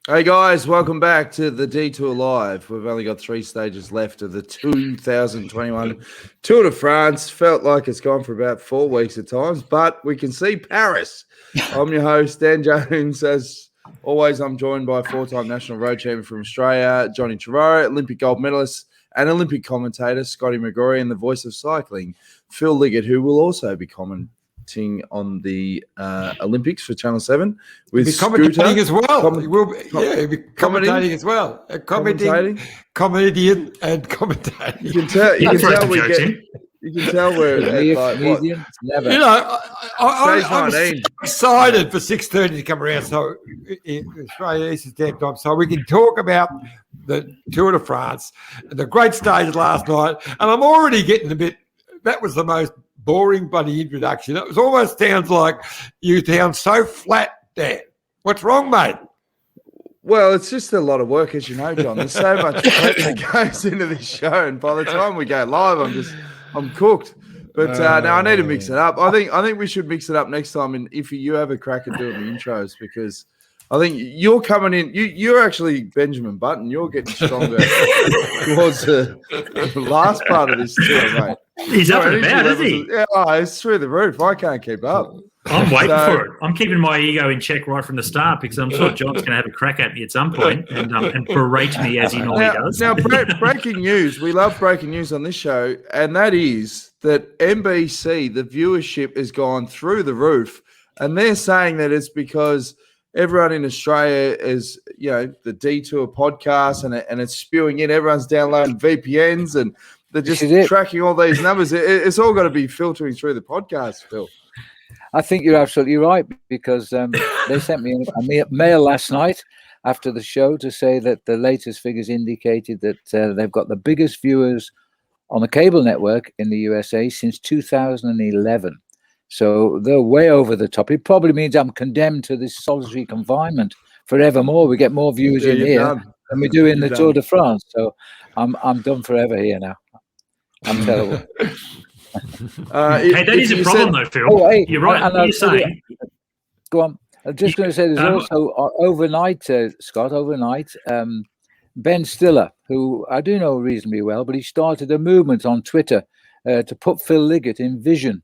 Hey guys, welcome back to the Detour Live. We've only got 3 stages left of the 2021 Tour de France. Felt like it's gone for about 4 weeks at times, but we can see Paris. I'm your host, Dan Jones. As always, I'm joined by 4-time national road champion from Australia, Johnny Trevorrow, Olympic gold medalist and Olympic commentator, Scotty McGrory, and the voice of cycling, Phil Liggett, who will also be commentating on the Olympics for Channel 7 with commentating as well. He will be, he'll be commentating as well. Comedian and commentating. You can tell we're never. You know, I'm so excited for 6:30 to come around. So Australia Eastern Standard Time, so we can talk about the Tour de France, the great stage last night, and I'm already getting a bit. That was the most boring bloody introduction. It was almost sounds like you sound so flat, Dan. What's wrong, mate? Well, it's just a lot of work, as you know, John. There's so much prep that goes into this show, and by the time we go live, I'm cooked. But now I need to mix it up. I think we should mix it up next time. And if you have a crack at doing the intros, because I think you're coming in. You're actually Benjamin Button. You're getting stronger towards the last part of this tour, mate. He's up and about, is he? Yeah, it's through the roof. I can't keep up. I'm waiting for it. I'm keeping my ego in check right from the start because I'm sure John's going to have a crack at me at some point and berate me as he normally does. Now, breaking news. We love breaking news on this show, and that is that NBC, the viewership has gone through the roof, and they're saying that it's because everyone in Australia is, the Detour podcast, and it's spewing in. Everyone's downloading VPNs, and they're just tracking all these numbers. It's all got to be filtering through the podcast, Phil. I think you're absolutely right, because they sent me a mail last night after the show to say that the latest figures indicated that they've got the biggest viewers on the cable network in the USA since 2011. So they're way over the top. It probably means I'm condemned to this solitary confinement forevermore. We get more viewers in here than we do in the Tour de France. So I'm done forever here now. I'm terrible. That is a problem, though, Phil. Oh, hey, you're right. What are you saying? Go on. I'm just going to say there's also overnight, Scott, Ben Stiller, who I do know reasonably well, but he started a movement on Twitter to put Phil Liggett in vision.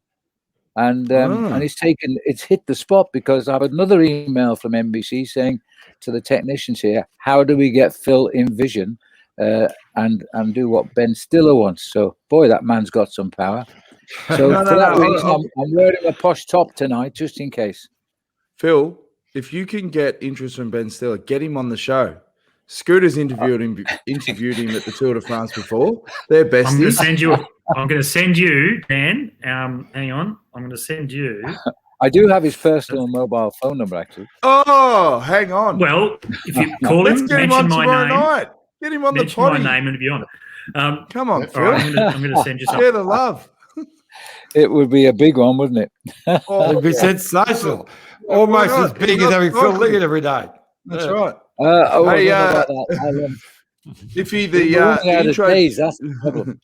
And it's hit the spot, because I have another email from NBC saying to the technicians here, how do we get Phil in vision and do what Ben Stiller wants? So, boy, that man's got some power. So for that reason, I'm wearing a posh top tonight, just in case. Phil, if you can get interest from Ben Stiller, get him on the show. Scooter's interviewed him at the Tour de France before. They're besties. I'm going to send you, Dan. Hang on. I'm going to send you. I do have his personal mobile phone number, actually. Oh, hang on. Well, if you call him, mention my name. Night. Get him on the potty. Mention my name and be on it. Come on, Phil. Right, I'm going to send you something. Share the love. It would be a big one, wouldn't it? It would be sensational. Almost as big as having Phil Liggett every day. That's right. If he the intro, days, that's the problem.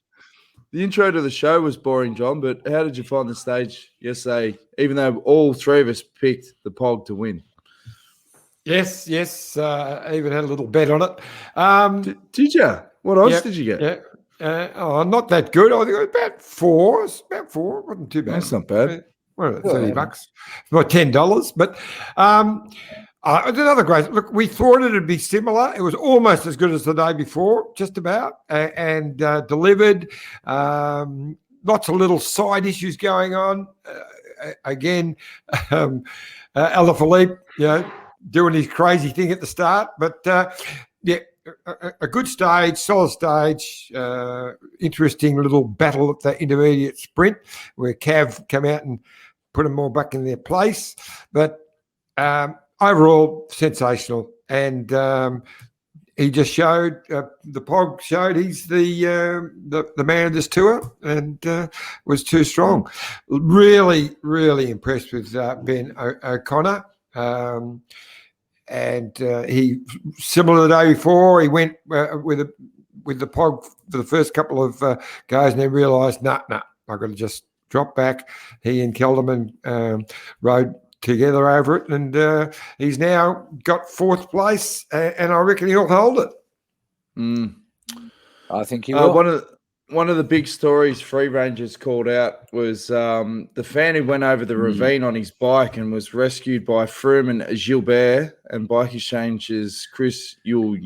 The intro to the show was boring, John, but how did you find the stage yesterday, even though all three of us picked the Pog to win? Yes. I even had a little bet on it. Did you? What odds did you get? Yeah. Not that good. I think it was about four. It wasn't too bad. That's not bad. $30, about $10. But another great look. We thought it'd be similar. It was almost as good as the day before, just about, and delivered. Lots of little side issues going on. Again, Alaphilippe, doing his crazy thing at the start, but a good stage, solid stage, interesting little battle at the intermediate sprint where Cav come out and put them all back in their place. But overall, sensational. And he just showed, the Pog showed he's the man of this tour, and was too strong. Really, really impressed with Ben O'Connor. And he, similar to the day before, he went with the Pog for the first couple of goes, and then realised, I've got to just drop back. He and Kelderman rode together over it, and he's now got 4th place, and I reckon he'll hold it. I think he will. One of the big stories Free Rangers called out was the fan who went over the ravine on his bike and was rescued by Froome and Gilbert and Bike Exchange's Chris Yule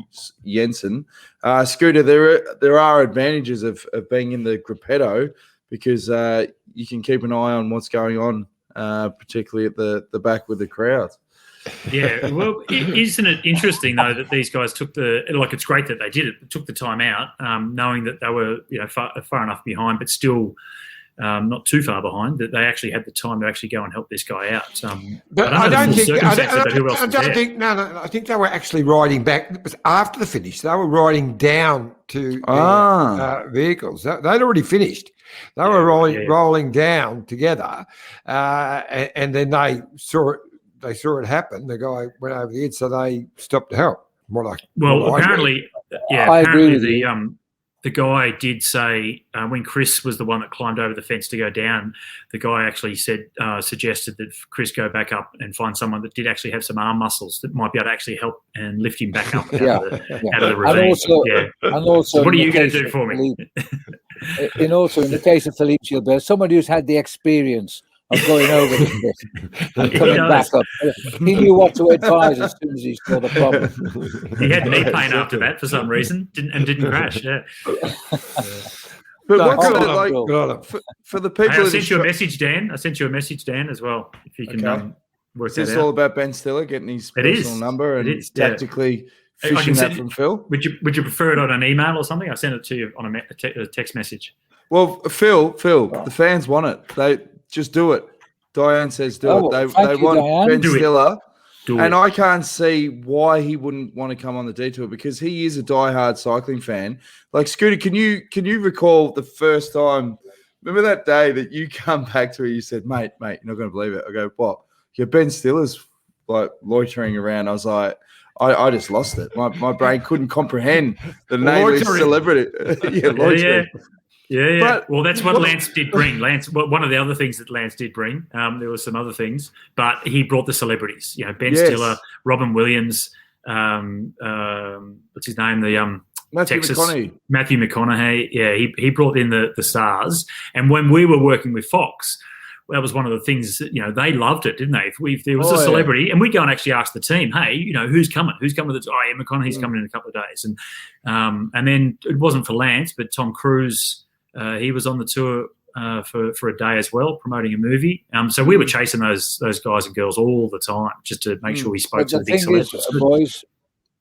Jensen. Scooter, there are advantages of being in the gruppetto because you can keep an eye on what's going on, particularly at the back with the crowds. Yeah, well, isn't it interesting though that these guys took it's great that they did it, took the time out, knowing that they were far enough behind, but still not too far behind, that they actually had the time to actually go and help this guy out. But I don't think I think they were actually riding back. It was after the finish. They were riding down to vehicles. They'd already finished. They were rolling down together, and then they saw it. They saw it happen. The guy went over the edge, so they stopped to help. Apparently, the guy did say when Chris was the one that climbed over the fence to go down, the guy actually suggested that Chris go back up and find someone that did actually have some arm muscles that might be able to actually help and lift him back up out of the ravine. And also, what are you going to do for me? In the case of Philippe Gilbert, somebody who's had the experience of going over this bit and coming back up. He knew what to advise as soon as he saw the problem. He had knee pain after that for some reason, didn't crash. Yeah. But what's it like for the people? Hey, I sent you a message, Dan. I sent you a message, Dan, as well. If you can work that out. Is this all about Ben Stiller getting his personal number and tactically fishing that from Phil? Would you prefer it on an email or something? I sent it to you on a text message. Well, Phil, the fans want it. They just do it. Diane says do it. They want Diane. Ben Stiller. And I can't see why he wouldn't want to come on the detour because he is a diehard cycling fan. Like Scooter, can you recall the first time? Remember that day that you come back to it? You said, "Mate, you're not going to believe it." I go, "What?" Yeah, Ben Stiller's like loitering around. I was like, I just lost it. My brain couldn't comprehend the name of this celebrity. Loitering. Yeah. But, well, that's what Lance did bring. One of the other things that Lance did bring, there were some other things, but he brought the celebrities. Ben Stiller, Robin Williams, what's his name? The Matthew McConaughey. Yeah, he brought in the stars. And when we were working with Fox, that was one of the things. They loved it, didn't they? If there was a celebrity, and we'd go and actually ask the team, "Hey, who's coming? Who's coming?" McConaughey's coming in a couple of days, and then it wasn't for Lance, but Tom Cruise. He was on the tour for a day as well, promoting a movie. So we were chasing those guys and girls all the time just to make sure we spoke to the big celebrities. Boys,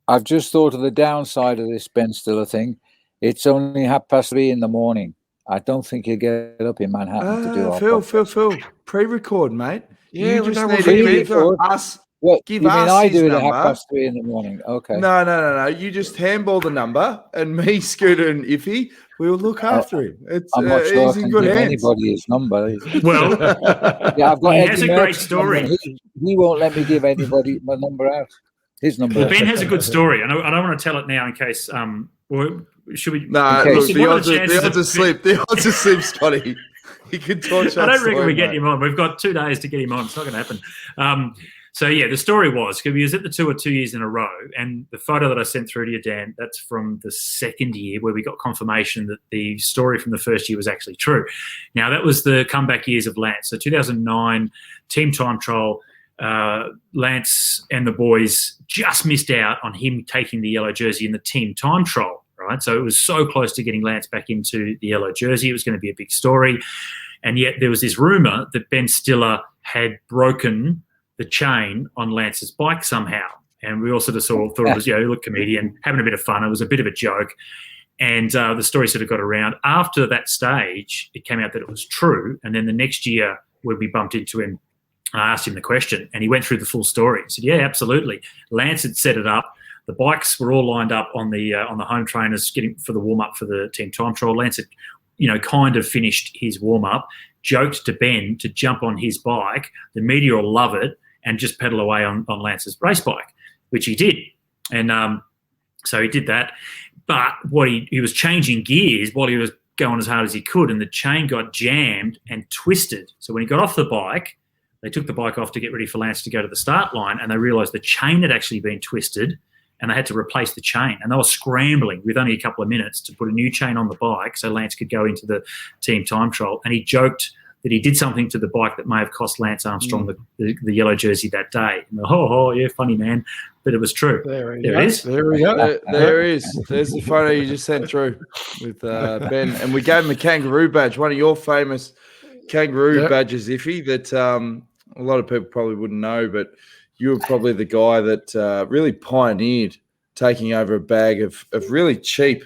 I've just thought of the downside of this Ben Stiller thing. It's only 3:30 in the morning. I don't think he'll get up in Manhattan to do our Phil, pre-record, mate. Yeah, you just need to give us. What, give you mean us I do it at number. 3:30 in the morning? Okay. No. You just handball the number, and me, Scooter, and Iffy, we will look after him. I'm not sure he's I can in good give hands. anybody his number. Well, I've got he Eddy has a Merckx great story. number. He won't let me give anybody my number out. His number. Well, Ben has a good story. I don't want to tell it now in case. Should we? No, okay. look, the odds are slim. The odds are slim, Scotty. He can torch. I don't reckon we get him on. We've got 2 days to get him on. It's not going to happen. So, the story was because he was at the tour 2 years in a row. And the photo that I sent through to you, Dan, that's from the second year where we got confirmation that the story from the first year was actually true. Now, that was the comeback years of Lance. So 2009, Team Time Trial, Lance and the boys just missed out on him taking the yellow jersey in the Team Time Trial, right? So it was so close to getting Lance back into the yellow jersey. It was going to be a big story. And yet there was this rumour that Ben Stiller had broken the chain on Lance's bike somehow. And we all sort of thought it was, look, comedian, having a bit of fun. It was a bit of a joke. And the story sort of got around. After that stage, it came out that it was true. And then the next year when we bumped into him, I asked him the question and he went through the full story. He said, yeah, absolutely. Lance had set it up. The bikes were all lined up on the home trainers getting for the warm-up for the Team Time Trial. Lance had, kind of finished his warm-up, joked to Ben to jump on his bike. The media will love it. And just pedal away on Lance's race bike, which he did. And so he did that. But what he was changing gears while he was going as hard as he could, and the chain got jammed and twisted. So when he got off the bike, They took the bike off to get ready for Lance to go to the start line, and they realised the chain had actually been twisted, and they had to replace the chain. And they were scrambling with only a couple of minutes to put a new chain on the bike so Lance could go into the team time trial. And he joked that he did something to the bike that may have cost Lance Armstrong the yellow jersey that day. And yeah, funny man. But it was true. There it is. There we go. There is. There's the photo you just sent through with Ben. And we gave him a kangaroo badge, one of your famous kangaroo badges, Iffy, that a lot of people probably wouldn't know, but you were probably the guy that really pioneered taking over a bag of really cheap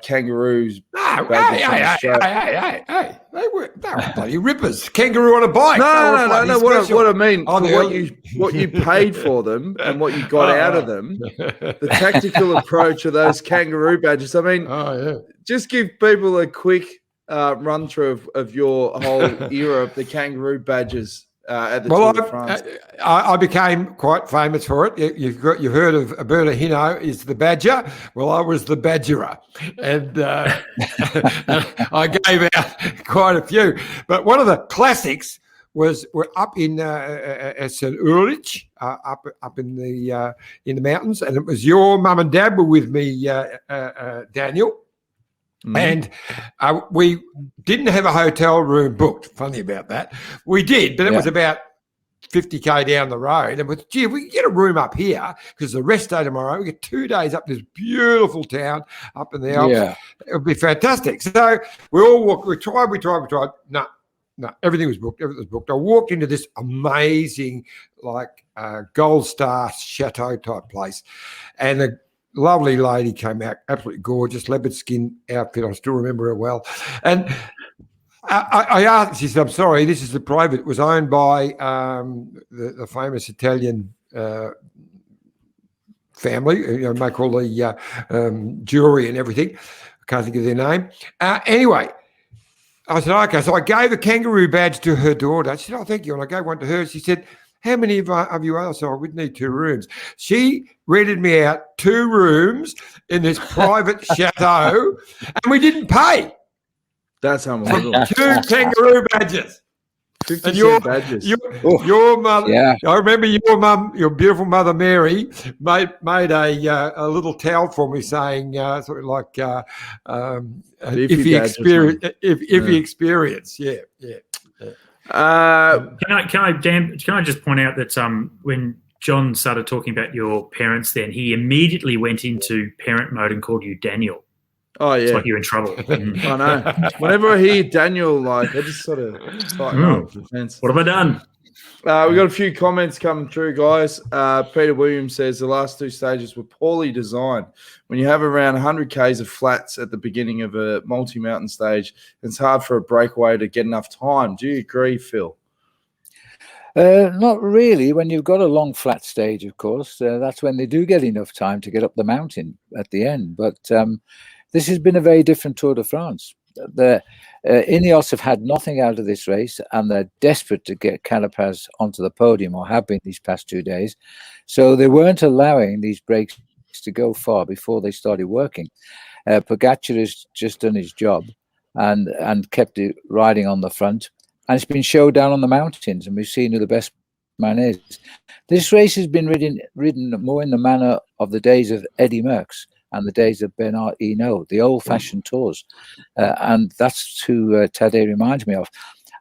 kangaroos. Hey. They were bloody rippers. Kangaroo on a bike. No. What I mean, what you paid for them and what you got out of them, the tactical approach of those kangaroo badges. I mean, just give people a quick run through of your whole era of the kangaroo badges. At the Tour de France. I became quite famous for it. You've heard of Alberta Hino is the badger. Well, I was the badgerer, and I gave out quite a few. But one of the classics we're up in St. Ulrich, up in the mountains, and it was your mum and dad were with me, Daniel. And we didn't have a hotel room booked. Funny about that. We did, but it was about 50k down the road. And we thought, gee, we can get a room up here because the rest day tomorrow, we get 2 days up this beautiful town up in the Alps. Yeah. It would be fantastic. So we all walked. We tried. No, everything was booked. I walked into this amazing, gold star chateau type place, and the lovely lady came out, absolutely gorgeous, leopard skin outfit. I still remember her well. And I asked, she said, I'm sorry, this is the private. It was owned by the famous Italian family, make all the jewelry and everything. I can't think of their name. Anyway, I said, okay. So I gave a kangaroo badge to her daughter. She said, oh, thank you. And I gave one to her. She said, how many of you are? So I would need 2 rooms. She rented me out 2 rooms in this private chateau, and we didn't pay. That's unbelievable. 2 kangaroo badges. 50 cent badges. Your mother. Yeah. I remember your mum, your beautiful mother Mary, made a little towel for me saying sort of like if you experience, yeah. Can I just point out that when John started talking about your parents, then he immediately went into parent mode and called you Daniel. Oh yeah, it's like you're in trouble. I know. Whenever I hear Daniel, I just sort of tighten up. What have I done? We got a few comments coming through, guys. Peter Williams says the last 2 stages were poorly designed. When you have around 100 k's of flats at the beginning of a multi-mountain stage, it's hard for a breakaway to get enough time. Do you agree, Phil? Not really. When you've got a long flat stage, of course, that's when they do get enough time to get up the mountain at the end. But this has been a very different Tour de France. The Ineos have had nothing out of this race, and they're desperate to get Carapaz onto the podium, or have been these past 2 days. So they weren't allowing these breaks to go far before they started working. Pogacar has just done his job and kept it riding on the front. And it's been showdown on the mountains, and we've seen who the best man is. This race has been ridden more in the manner of the days of Eddy Merckx and the days of Bernard Hinault, the old-fashioned tours. And that's who Tadej reminds me of.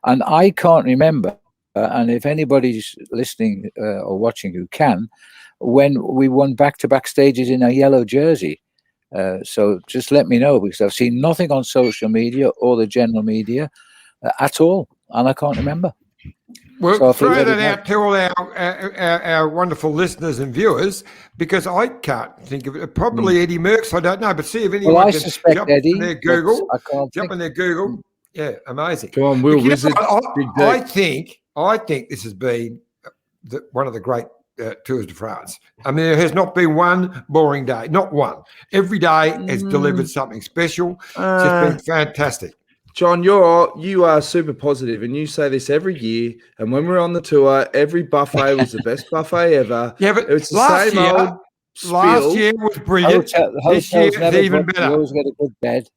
And I can't remember, and if anybody's listening or watching who can, when we won back-to-back stages in a yellow jersey. So just let me know, because I've seen nothing on social media or the general media at all, and I can't remember. Well, so throw that out to all our wonderful listeners and viewers, because I can't think of it. Probably Eddy Merckx, I don't know, but see if anyone can jump in their Google. Jump in their Google. Yeah, amazing. Come on, Will Wizard. I think this has been one of the great Tours de France. I mean, there has not been one boring day, not one. Every day has delivered something special. It's just been fantastic. John, you are super positive, and you say this every year. And when we're on the tour, every buffet was the best buffet ever. Yeah, but it's the same old spiel. Last year was brilliant. This year is even better. You always get a good bed.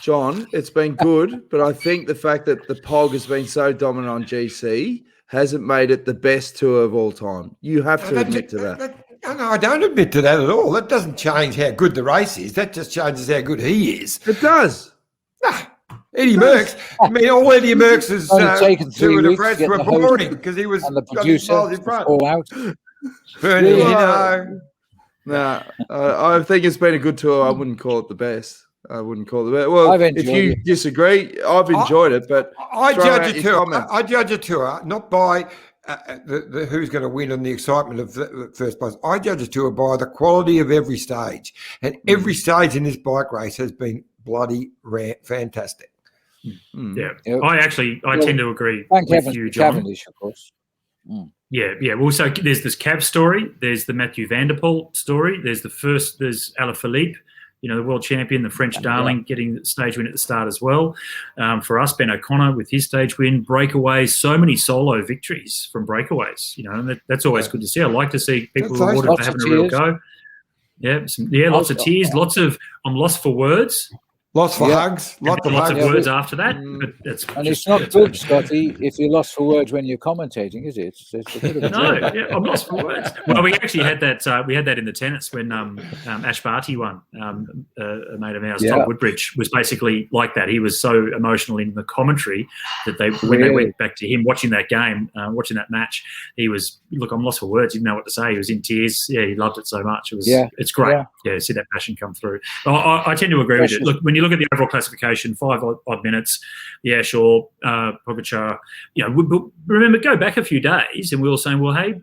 John, it's been good, but I think the fact that the POG has been so dominant on GC hasn't made it the best tour of all time. You have to admit to that. No, I don't admit to that at all. That doesn't change how good the race is. That just changes how good he is. It does. Eddie Merckx. I mean, all Eddie Merckx's Tour of the France were boring because he was and the producer miles in front. all out. Bernie, Nah, I think it's been a good tour. I wouldn't call it the best. I wouldn't call it the best. Well, if you disagree, I've enjoyed it, but I judge a tour. I judge a tour not by the who's going to win and the excitement of the first place. I judge a tour by the quality of every stage, and every stage in this bike race has been bloody fantastic. Yeah, I tend to agree with you, John. Cavendish, of course. Yeah. Well, so there's this Cav story. There's the Mathieu van der Poel story. There's there's Alaphilippe, the world champion, the French darling, getting the stage win at the start as well. For us, Ben O'Connor with his stage win, breakaways, so many solo victories from breakaways, and that's always good to see. I like to see people rewarded for having a real go. Yeah, lots of tears, I'm lost for words. Lots for hugs. Lots of words after that. But it's not good, Scotty, if you're lost for words when you're commentating, is it? It's a bit of a I'm lost for words. Well, we actually had that. We had that in the tennis when Ash Barty won. A mate of ours, Tom Woodbridge, was basically like that. He was so emotional in the commentary that when they went back to him watching that game, watching that match, he was, look, I'm lost for words. He didn't know what to say. He was in tears. Yeah, he loved it so much. It's great. Yeah, to see that passion come through. I tend to agree with you. Look, when you look at the overall classification, 5 odd minutes, yeah, sure, Pogacar, remember, go back a few days and we were saying, well, hey,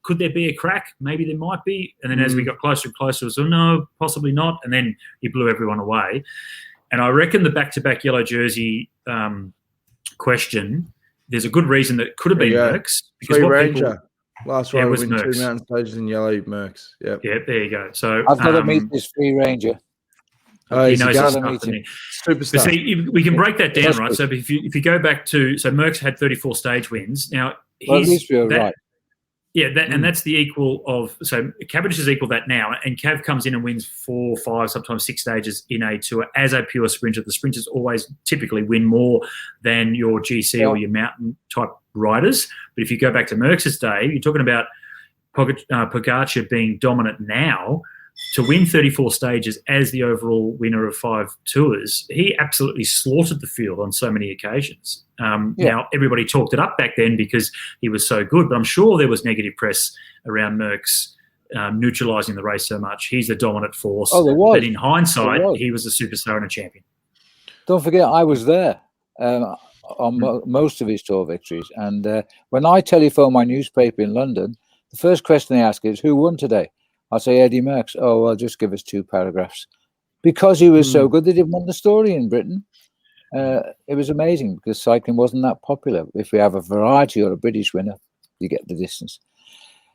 could there be a crack? Maybe there might be. And then as we got closer and closer, it was, no, possibly not. And then he blew everyone away. And I reckon the back-to-back yellow jersey question, there's a good reason that it could have been Merckx. Because Ranger. Last round, win Merckx. 2 mountain stages in yellow, Merckx. Yep. Yeah, there you go. So I've got to meet this Free Ranger. He knows his stuff, doesn't he? Superstar. But see, we can break that down, right? So if you go back to, Merckx had 34 stage wins. Now, right. Yeah, and that's the equal of, so Cavendish is equal that now, and Cav comes in and wins 4, 5, sometimes 6 stages in a tour as a pure sprinter. The sprinters always typically win more than your GC or your mountain type riders. But if you go back to Merckx's day, you're talking about Pogacar being dominant now. To win 34 stages as the overall winner of 5 tours, he absolutely slaughtered the field on so many occasions. Now, everybody talked it up back then because he was so good, but I'm sure there was negative press around Merckx neutralising the race so much. He's the dominant force. Oh, there was. But in hindsight, he was a superstar and a champion. Don't forget, I was there on most of his tour victories. And when I telephone my newspaper in London, the first question they ask is, who won today? I say Eddy Merckx. Oh, well, just give us 2 paragraphs. Because he was so good, they didn't want the story in Britain. It was amazing because cycling wasn't that popular. If we have a variety or a British winner, you get the distance.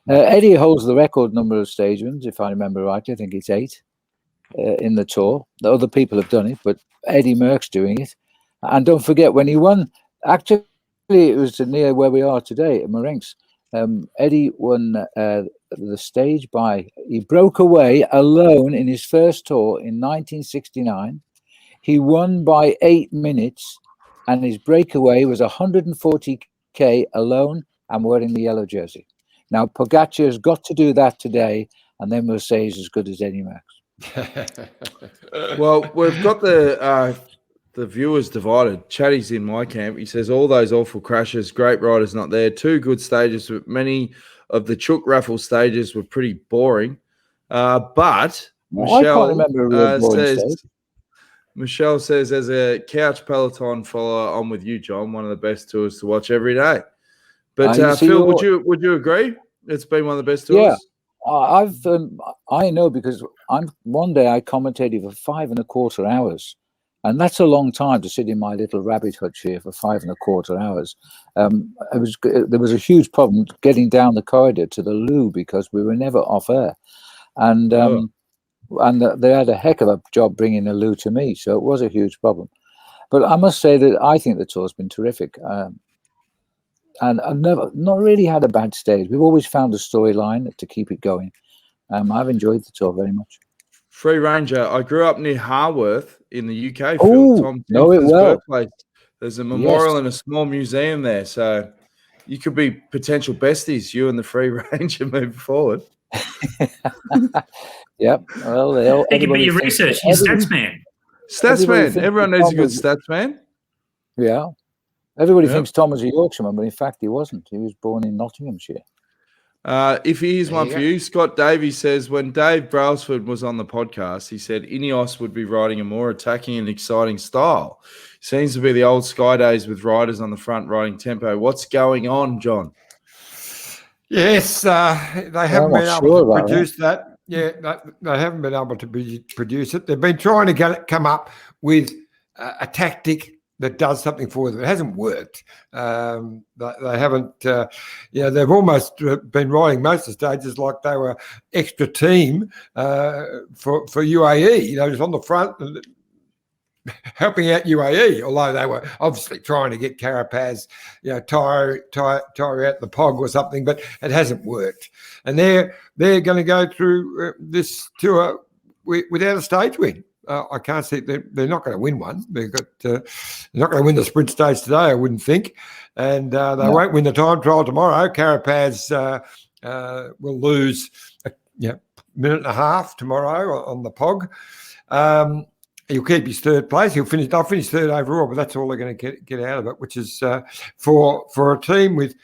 Eddy holds the record number of stage wins, if I remember right. I think it's 8 in the Tour. The other people have done it, but Eddy Merckx doing it. And don't forget, when he won, actually, it was near where we are today at Manx. Eddy won the stage he broke away alone in his first tour in 1969. He won by 8 minutes, and his breakaway was 140k alone and wearing the yellow jersey. Now, Pogacar's got to do that today, and then we'll say he's as good as Eddy Merckx. Well, we've got the viewers divided. Chatty's in my camp. He says all those awful crashes, great riders not there. 2 good stages, but many of the Chook Raffle stages were pretty boring. But Michelle says, as a couch Peloton follower, I'm with you, John. One of the best tours to watch every day. But Phil, would you agree? It's been one of the best tours. Yeah, I know because one day I commentated for 5.25 hours. And that's a long time to sit in my little rabbit hutch here for 5.25 hours. There was a huge problem getting down the corridor to the loo because we were never off air. And they had a heck of a job bringing the loo to me, so it was a huge problem. But I must say that I think the tour's been terrific. And I've not really had a bad stage. We've always found a storyline to keep it going. I've enjoyed the tour very much. Free Ranger. I grew up near Harworth in the UK. Oh, know it well. Birthplace. There's a memorial and a small museum there. So You could be potential besties, you and the Free Ranger moving forward. Yep. Well, He can be your research, your stats man. Stats man. Everyone needs a good stats man. Yeah. Everybody thinks Tom was a Yorkshireman, but in fact he wasn't. He was born in Nottinghamshire. If here's one for you, Scott Davies says, when Dave Brailsford was on the podcast, he said Ineos would be riding a more attacking and exciting style. Seems to be the old Sky days with riders on the front riding tempo. What's going on, John? Yes, they haven't been able to produce that. Yeah, they haven't been able to produce it. They've been trying to come up with a tactic that does something for them. It hasn't worked. They haven't, they've almost been riding most of the stages like they were extra team for UAE. They was on the front and helping out UAE, although they were obviously trying to get Carapaz, tire out the POG or something, but it hasn't worked. And they're going to go through this tour without a stage win. I can't see they're not going to win one. They're not going to win the sprint stage today, I wouldn't think, and they won't win the time trial tomorrow. Carapaz will lose a minute and a half tomorrow on the POG. He'll keep his third place. They'll finish third overall, but that's all they're going to get out of it, which is for a team with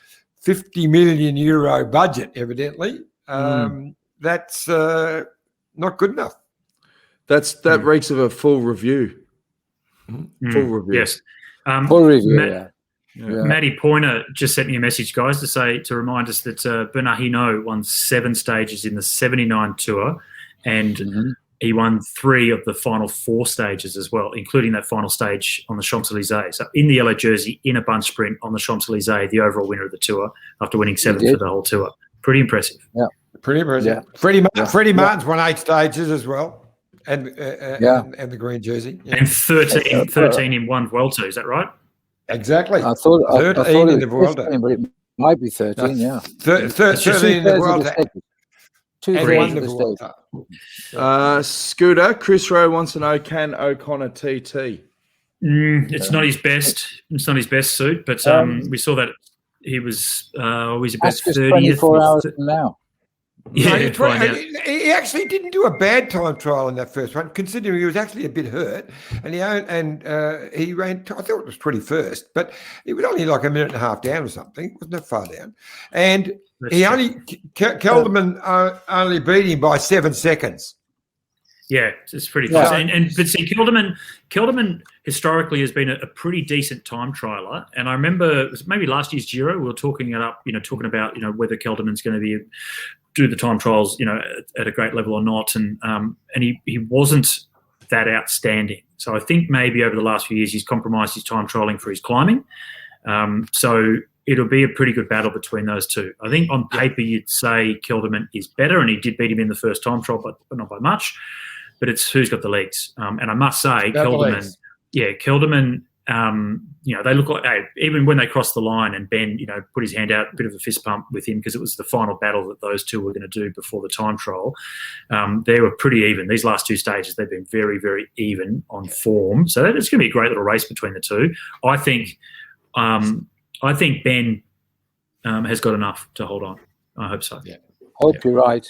€50 million budget, evidently. That's not good enough. That reeks of a full review. Full review. Yes. Full review. Matty Pointer just sent me a message, guys, to remind us that Bernard Hinault won 7 stages in the 79 Tour, and he won 3 of the final 4 stages as well, including that final stage on the Champs-Elysees. So in the yellow jersey, in a bunch sprint on the Champs-Elysees, the overall winner of the Tour after winning 7th for the whole Tour. Pretty impressive. Yeah. Pretty impressive. Yeah. Freddie Martin's won 8 stages as well. And the green jersey. Yeah. And 13 in one Vuelta, is that right? Exactly. I thought 13 in the Vuelta. 15, but it might be 13, 13 in the Vuelta. Scooter, Chris Rowe wants to know, can O'Connor TT? It's not his best. It's not his best suit, but we saw that he was always about 30th. 24 hours from now. Yeah, he actually didn't do a bad time trial in that first one, considering he was actually a bit hurt, and he ran. I thought it was 21st, but it was only like a minute and a half down or something. It wasn't that far down, and Kelderman only beat him by 7 seconds. Yeah, it's pretty close. But see, Kelderman historically has been a pretty decent time trialer, and I remember it was maybe last year's Giro we were talking about whether Kelderman's going to do the time trials at a great level or not, and he wasn't that outstanding. So I think maybe over the last few years he's compromised his time trialing for his climbing. So it'll be a pretty good battle between those two. I think on paper you'd say Kelderman is better, and he did beat him in the first time trial, but not by much. But it's who's got the legs. And I must say, Kelderman, they look like, even when they crossed the line and Ben, put his hand out, a bit of a fist pump with him because it was the final battle that those two were going to do before the time trial. They were pretty even. These last 2 stages, they've been very, very even on form. So it's going to be a great little race between the two. I think Ben has got enough to hold on. I hope so. Yeah. Hope you're right.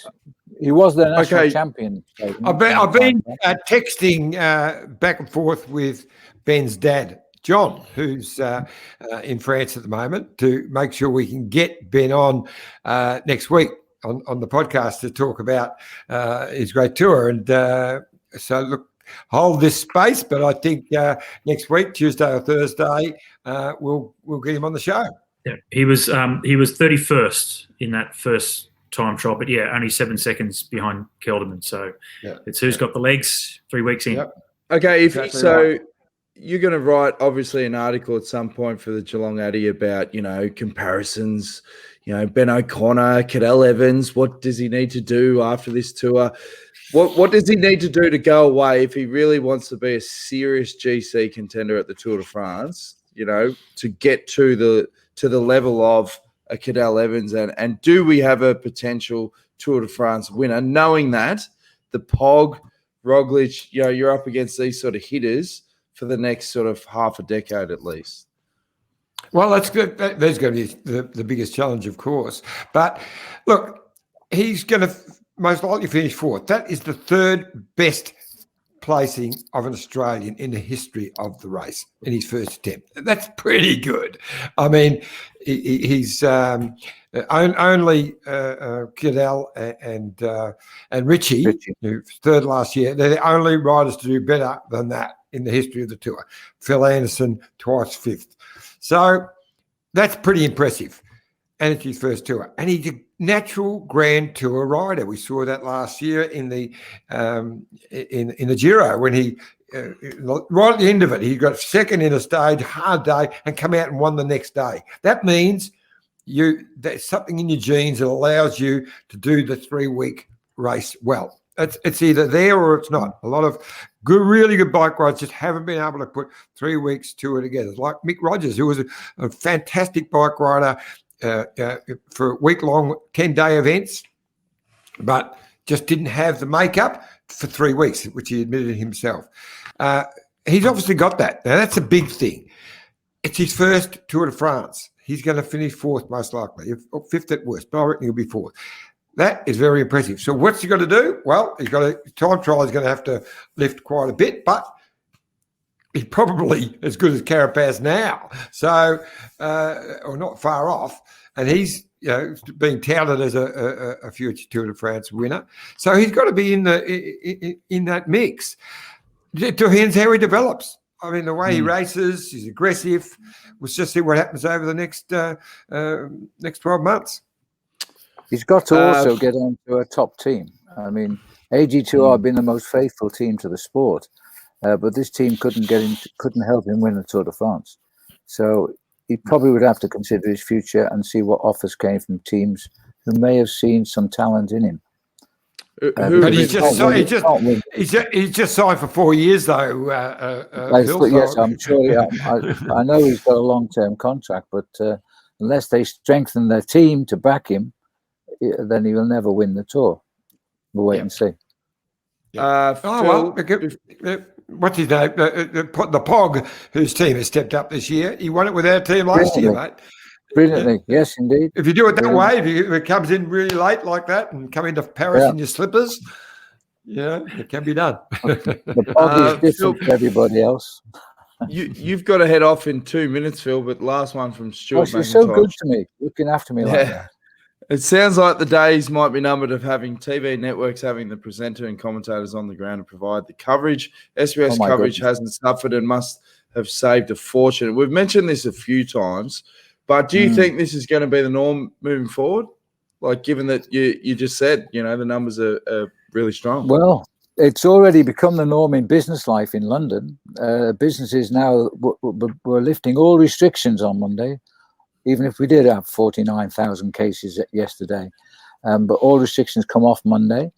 He was the national champion. I've been texting back and forth with Ben's dad, John, who's in France at the moment, to make sure we can get Ben on next week on the podcast to talk about his great tour. And so, look, hold this space, but I think next week, Tuesday or Thursday, we'll get him on the show. Yeah, he was 31st in that first time trial, but only 7 seconds behind Kelderman. So it's who's got the legs 3 weeks in. Yep. Okay, you're going to write obviously an article at some point for the Geelong Eddy about comparisons. Ben O'Connor, Cadel Evans. What does he need to do after this tour? What does he need to do to go away if he really wants to be a serious GC contender at the Tour de France? To get to the level of a Cadel Evans, and do we have a potential Tour de France winner, knowing that the POG, Roglic, you're up against these sort of hitters for the next sort of half a decade at least? Well, that's good. There's going to be the biggest challenge, of course. But look, he's going to most likely finish fourth. That is the third best placing of an Australian in the history of the race in his first attempt. That's pretty good. I mean, he's only Cadell and Richie, who third last year. They're the only riders to do better than that in the history of the tour. Phil Anderson twice fifth. So that's pretty impressive. And it's his first tour. And he's a natural Grand Tour rider. We saw that last year in the Giro when he, right at the end of it, he got second in a stage, hard day, and come out and won the next day. That means there's something in your genes that allows you to do the 3-week race well. It's either there or it's not. A lot of really good bike riders just haven't been able to put 3 weeks tour together. Like Mick Rogers, who was a fantastic bike rider for week-long 10-day events, but just didn't have the makeup for 3 weeks, which he admitted himself. He's obviously got that. Now, that's a big thing. It's his first Tour de France. He's going to finish fourth, most likely, or fifth at worst, but I reckon he'll be fourth. That is very impressive. So what's he got to do? Well, time trial is going to have to lift quite a bit, but he's probably as good as Carapaz now, so or not far off. And he's being touted as a future Tour de France winner. So he's got to be in that mix. It depends how he develops. I mean, the way he races, he's aggressive. We'll just see what happens over the next 12 months. He's got to also get onto a top team. I mean, AG2R have been the most faithful team to the sport, but this team couldn't help him win the Tour de France. So he probably would have to consider his future and see what offers came from teams who may have seen some talent in him. But he's just signed for 4 years, though. Yes, I'm sure. I know he's got a long-term contract, but unless they strengthen their team to back him, then he will never win the Tour. We'll wait and see. What's his name? The Pog, whose team has stepped up this year. He won it with our team last year, mate. Brilliantly, yes, indeed. If you do it that way, if it comes in really late like that and come into Paris in your slippers, it can be done. The Pog is different to everybody else. You've got to head off in 2 minutes, Phil, but last one from Stuart. You're so good to me, looking after me like that. It sounds like the days might be numbered of having TV networks having the presenter and commentators on the ground to provide the coverage. SBS coverage hasn't suffered and must have saved a fortune. We've mentioned this a few times, but do you think this is going to be the norm moving forward? Like, given that you just said, the numbers are really strong. Well, it's already become the norm in business life in London. Businesses now were lifting all restrictions on Monday. Even if we did have 49,000 cases yesterday. But all restrictions come off Monday.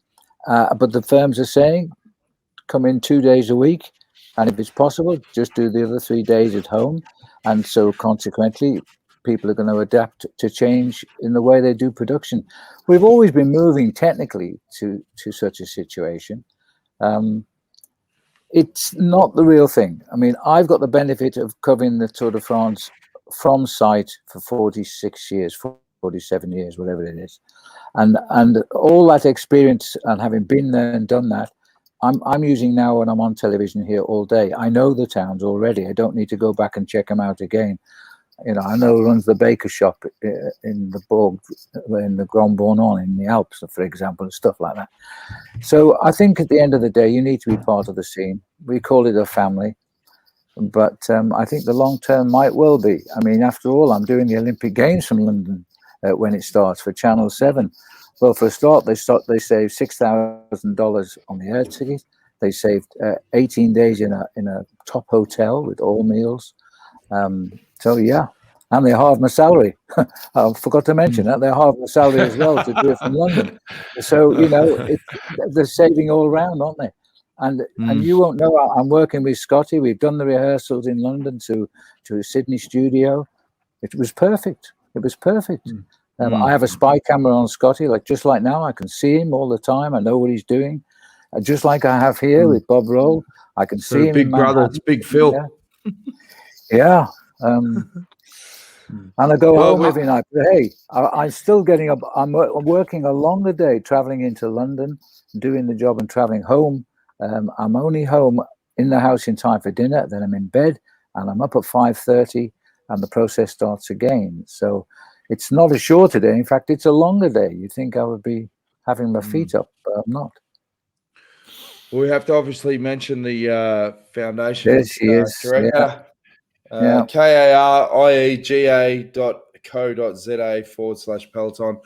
But the firms are saying, come in 2 days a week. And if it's possible, just do the other 3 days at home. And so consequently, people are going to adapt to change in the way they do production. We've always been moving technically to such a situation. It's not the real thing. I mean, I've got the benefit of covering the Tour de France from site for 46 years, 47 years, whatever it is. And all that experience and having been there and done that, I'm using now when I'm on television here all day. I know the towns already. I don't need to go back and check them out again. I know who runs the baker shop in the Borg, in the Grand Bornand, in the Alps, for example, and stuff like that. So I think at the end of the day, you need to be part of the scene. We call it a family. But I think the long term might well be. I mean, after all, I'm doing the Olympic Games from London when it starts for Channel 7. Well, for a start, they saved $6,000 on the air ticket. They saved 18 days in a top hotel with all meals. So yeah, and they halved my salary. I forgot to mention that they halved my salary as well to do it from London. So they're saving all around, aren't they? And you won't know. I'm working with Scotty. We've done the rehearsals in London to a Sydney studio. It was perfect. It was perfect. I have a spy camera on Scotty, just like now. I can see him all the time. I know what he's doing. Just like I have here with Bob Roll. I can see him. Big brother, it's Big Phil. Yeah. And I go Well, home every night. But hey, I'm still getting up. I'm working a longer day, traveling into London, doing the job and traveling home. I'm only home in the house in time for dinner. Then I'm in bed and I'm up at 5:30 and the process starts again. So it's not a shorter day. In fact, it's a longer day. You think I would be having my feet up, but I'm not. We have to obviously mention the foundation There she is. director, Yeah. kariega.co.za/Peloton.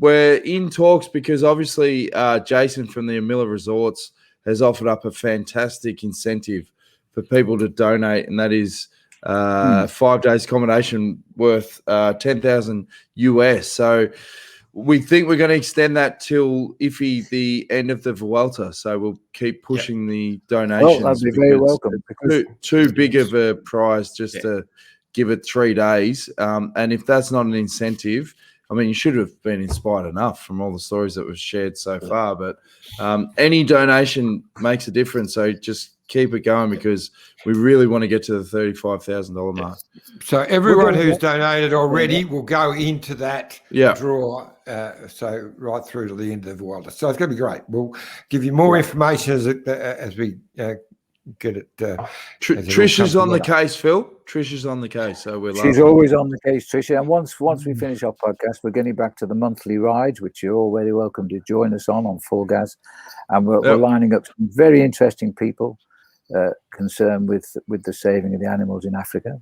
We're in talks because obviously Jason from the Miller Resorts has offered up a fantastic incentive for people to donate, and that is 5 days accommodation worth 10,000 US. So we think we're going to extend that till the end of the Vuelta. So we'll keep pushing the donations. Well, that'd be very welcome. Too big of a prize just to give it 3 days. And if that's not an incentive, I mean, you should have been inspired enough from all the stories that we've shared so far. But any donation makes a difference. So just keep it going because we really want to get to the $35,000 mark. So everyone who's donated already will go into that draw. So right through to the end of the Vuelta. So it's going to be great. We'll give you more information as we get it. Trish is on the case, Phil. Trish is on the case. So she's always on the case, Tricia. And once we finish our podcast, we're getting back to the monthly rides, which you're all very welcome to join us on Full Gas. And we're lining up some very interesting people concerned with the saving of the animals in Africa,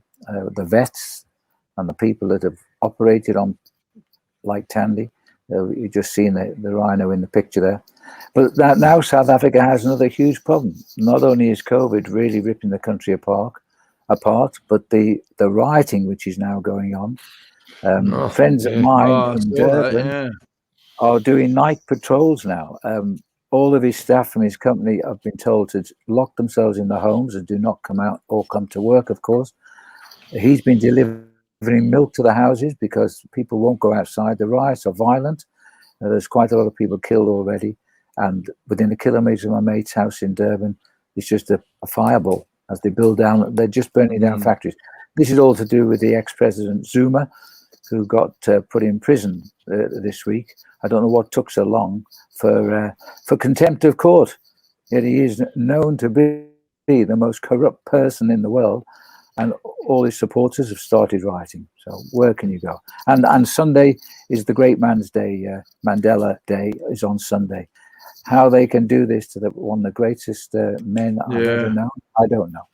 the vets and the people that have operated on like Tandy. You've just seen the rhino in the picture there. But now South Africa has another huge problem. Not only is COVID really ripping the country apart, but the rioting which is now going on. Friends of mine in Durban are doing night patrols now. All of his staff from his company have been told to lock themselves in their homes and do not come out or come to work, of course. He's been delivering milk to the houses because people won't go outside. The riots are violent. There's quite a lot of people killed already. And within a kilometre of my mate's house in Durban, it's just a fireball as they build down. They're just burning down factories. This is all to do with the ex-president Zuma, who got put in prison this week. I don't know what took so long for contempt of court. Yet he is known to be the most corrupt person in the world, and all his supporters have started rioting. So where can you go? And Sunday is the great man's day. Mandela Day is on Sunday. How they can do this to one of the greatest men I've ever known, I don't know.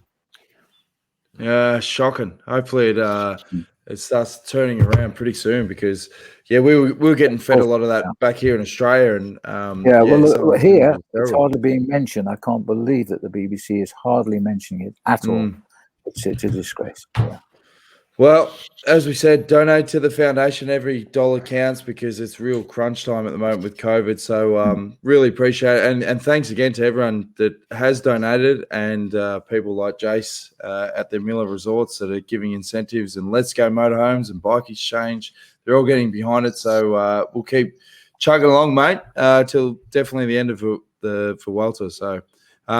Yeah, shocking. Hopefully it starts turning around pretty soon because we were getting fed a lot of that back here in Australia, and well, here it's hardly being mentioned. I can't believe that the BBC is hardly mentioning it at all. It's a disgrace. Yeah. Well, as we said, donate to the foundation. Every dollar counts because it's real crunch time at the moment with COVID. So really appreciate it. And thanks again to everyone that has donated and people like Jace at the Miller Resorts that are giving incentives, and Let's Go Motorhomes and Bike Exchange. They're all getting behind it. So we'll keep chugging along, mate, till definitely the end of the Vuelta. So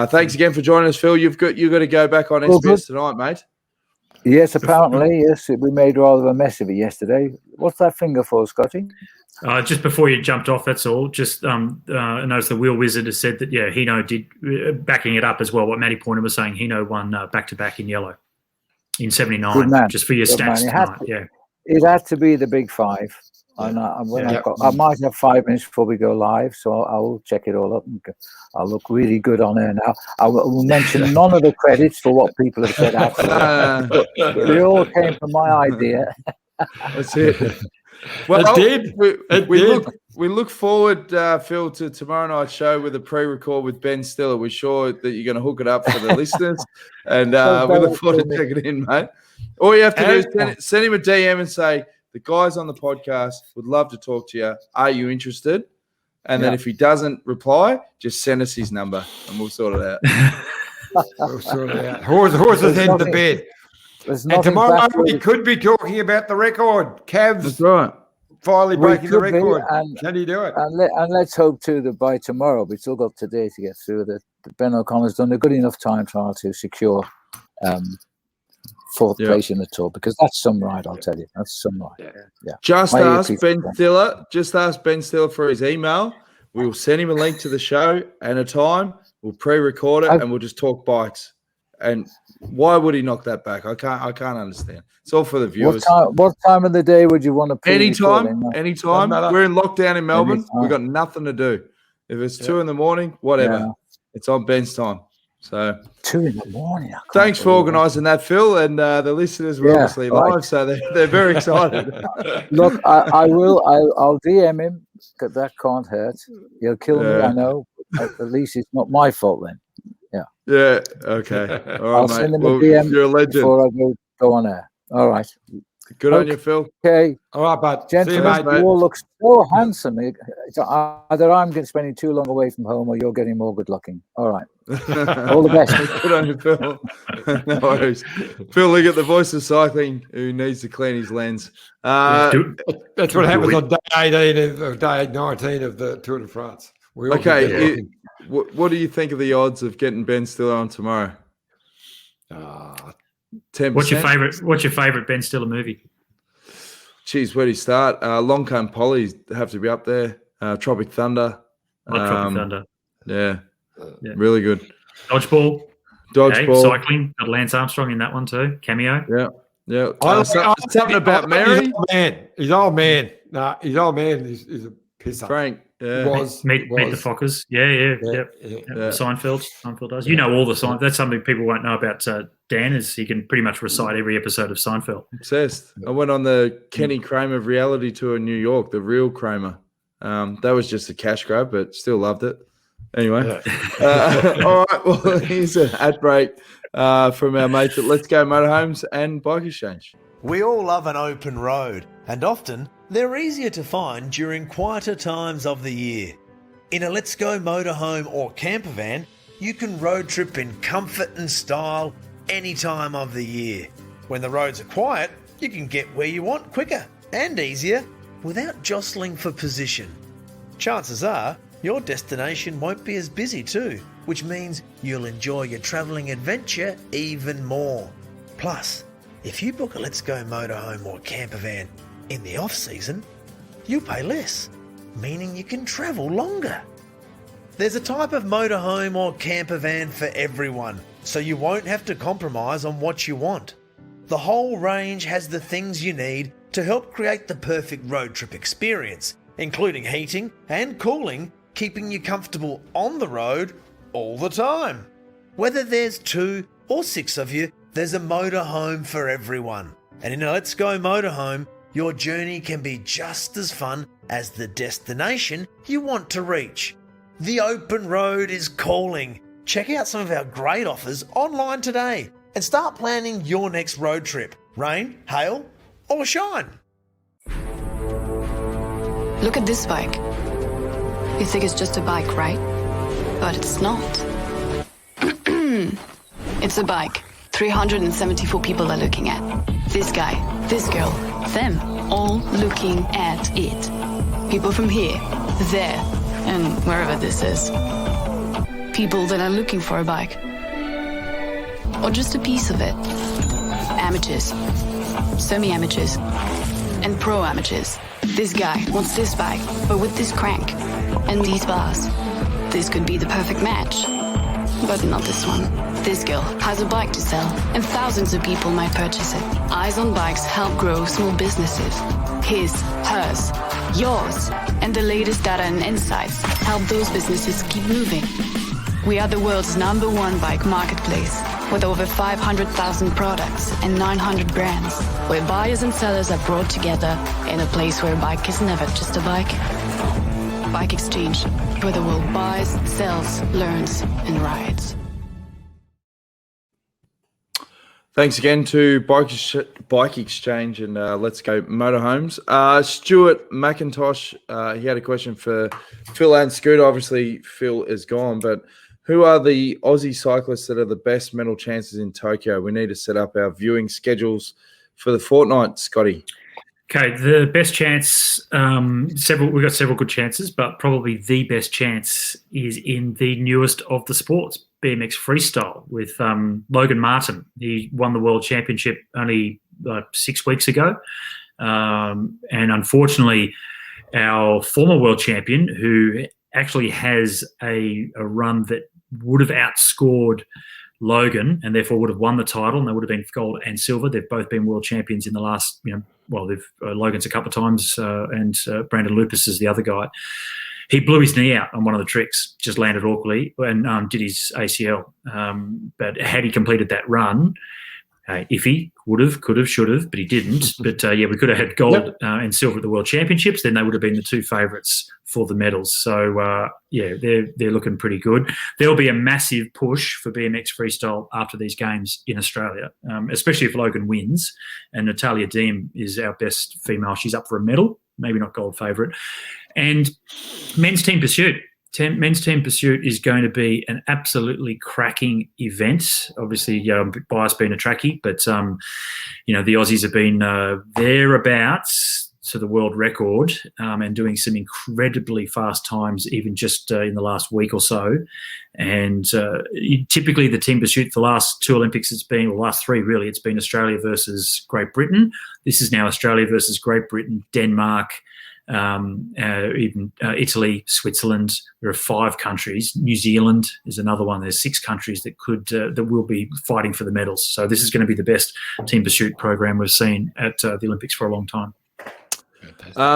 thanks again for joining us, Phil. You've got to go back on SBS tonight, mate. Yes, apparently, yes. We made rather a mess of it yesterday. What's that finger for, Scotty? Just before you jumped off, that's all. Just I noticed the Wheel Wizard has said that, Hino did, backing it up as well, what Matty Pointer was saying, Hino won back-to-back in yellow in 79, just for your stats tonight. It had to be the big five. And I might have 5 minutes before we go live, so I'll check it all up. And I'll look really good on air now. I will mention none of the credits for what people have said after. They all came from my idea. That's it. Well, we look forward, Phil, to tomorrow night's show with a pre-record with Ben Stiller. We're sure that you're going to hook it up for the listeners, and we look forward to checking it in, mate. All you have to do is send him a DM and say, the guys on the podcast would love to talk to you. Are you interested? And then if he doesn't reply, just send us his number and we'll sort it out. We'll sort it out. Horses head to bed. And tomorrow we could be talking about the record. Cavs. That's right. Finally breaking the record. Can he do it? And let's hope too that by tomorrow, we've still got today to get through, that Ben O'Connor's done a good enough time trial to secure fourth place in the tour, because that's some ride, I'll tell you. That's some ride. Yeah. Just My ask earpiece Ben is on. Stiller. Just ask Ben Stiller for his email. We will send him a link to the show and a time. We'll pre-record it and we'll just talk bikes. And why would he knock that back? I can't understand. It's all for the viewers. What time of the day would you want to pre-record in? Anytime. We're in lockdown in Melbourne. Anytime. We've got nothing to do. If it's 2 a.m, whatever. Yeah. It's on Ben's time. So 2 a.m. thanks for organising that, Phil. And the listeners were obviously live, so they're very excited. Look, I'll DM him, because that can't hurt. He'll kill me, I know. At least it's not my fault then. Yeah. Okay. All right, I'll mate. send him a DM you're a legend. before I go on air. All right. Good on you, Phil. Okay. All right, bud. Gentlemen, you all look so handsome. Either I'm spending too long away from home or you're getting more good looking. All right. All the best. Good on you, Phil. No worries. Phil Liggett, the voice of cycling, who needs to clean his lens. That's what happens on day 18 of day 19 of the Tour de France. Okay. What do you think of the odds of getting Ben Stiller on tomorrow? 10%. What's your favorite Ben Stiller movie? Geez, where do you start? Longcomb Polly have to be up there. Tropic Thunder. Tropic Thunder. Yeah, really good. Dodgeball. Dodgeball. Cycling. Got Lance Armstrong in that one too. Cameo. Yeah. Something about Mary. His old man. Nah, his old man is a pisser. Frank. Yeah. Meet the Fockers. Yeah. Seinfeld does. You know all the Seinfeld. That's something people won't know about Dan, is he can pretty much recite every episode of Seinfeld. Obsessed. I went on the Kenny Kramer reality tour in New York, the real Kramer. That was just a cash grab, but still loved it. Anyway. All right. Well, here's an ad break from our mates at Let's Go Motorhomes and Bike Exchange. We all love an open road, and often they're easier to find during quieter times of the year. In a Let's Go motorhome or camper van, you can road trip in comfort and style any time of the year. When the roads are quiet, you can get where you want quicker and easier without jostling for position. Chances are your destination won't be as busy too, which means you'll enjoy your travelling adventure even more. Plus, if you book a Let's Go motorhome or camper van in the off-season, you pay less, meaning you can travel longer. There's a type of motorhome or camper van for everyone, so you won't have to compromise on what you want. The whole range has the things you need to help create the perfect road trip experience, including heating and cooling, keeping you comfortable on the road all the time. Whether there's 2 or 6 of you, there's a motorhome for everyone. And in a Let's Go motorhome, your journey can be just as fun as the destination you want to reach. The open road is calling. Check out some of our great offers online today and start planning your next road trip. Rain, hail, or shine. Look at this bike. You think it's just a bike, right? But it's not. It's a bike 374 people are looking at. This guy, this girl, them, all looking at it. People from here, there, and wherever this is. People that are looking for a bike. Or just a piece of it. Amateurs, semi-amateurs, and pro-amateurs. This guy wants this bike, but with this crank and these bars. This could be the perfect match. But not this one. This girl has a bike to sell, and thousands of people might purchase it. Eyes on Bikes help grow small businesses. His, hers, yours, and the latest data and insights help those businesses keep moving. We are the world's #1 bike marketplace, with over 500,000 products and 900 brands, where buyers and sellers are brought together in a place where a bike is never just a bike. Bike Exchange, where the world buys, sells, learns, and rides. Thanks again to Bike Exchange and Let's Go Motorhomes. Stuart McIntosh, he had a question for Phil and Scooter. Obviously, Phil is gone, but who are the Aussie cyclists that are the best medal chances in Tokyo? We need to set up our viewing schedules for the fortnight, Scotty. Okay, the best chance, we've got several good chances, but probably the best chance is in the newest of the sports, BMX freestyle, with Logan Martin. He won the world championship only 6 weeks ago. And unfortunately, our former world champion, who actually has a run that would have outscored Logan and therefore would have won the title, and they would have been gold and silver. They've both been world champions in the last, Logan's a couple of times, and Brandon Lupus is the other guy. He blew his knee out on one of the tricks, just landed awkwardly and did his ACL. But had he completed that run, if he would have, could have, should have, but he didn't. But we could have had gold and silver at the World Championships. Then they would have been the two favourites for the medals. So they're looking pretty good. There'll be a massive push for BMX freestyle after these games in Australia, especially if Logan wins. And Natalia Deem is our best female. She's up for a medal, maybe not gold favourite. And men's team pursuit. Men's team pursuit is going to be an absolutely cracking event. Obviously, bias being a trackie, but the Aussies have been thereabouts to the world record and doing some incredibly fast times, even just in the last week or so. And typically, the team pursuit for the last two Olympics, last three really, it's been Australia versus Great Britain. This is now Australia versus Great Britain, Denmark. Even Italy, Switzerland. There are 5 countries. New Zealand is another one. There's 6 countries that will be fighting for the medals. So this is going to be the best team pursuit program we've seen at the Olympics for a long time.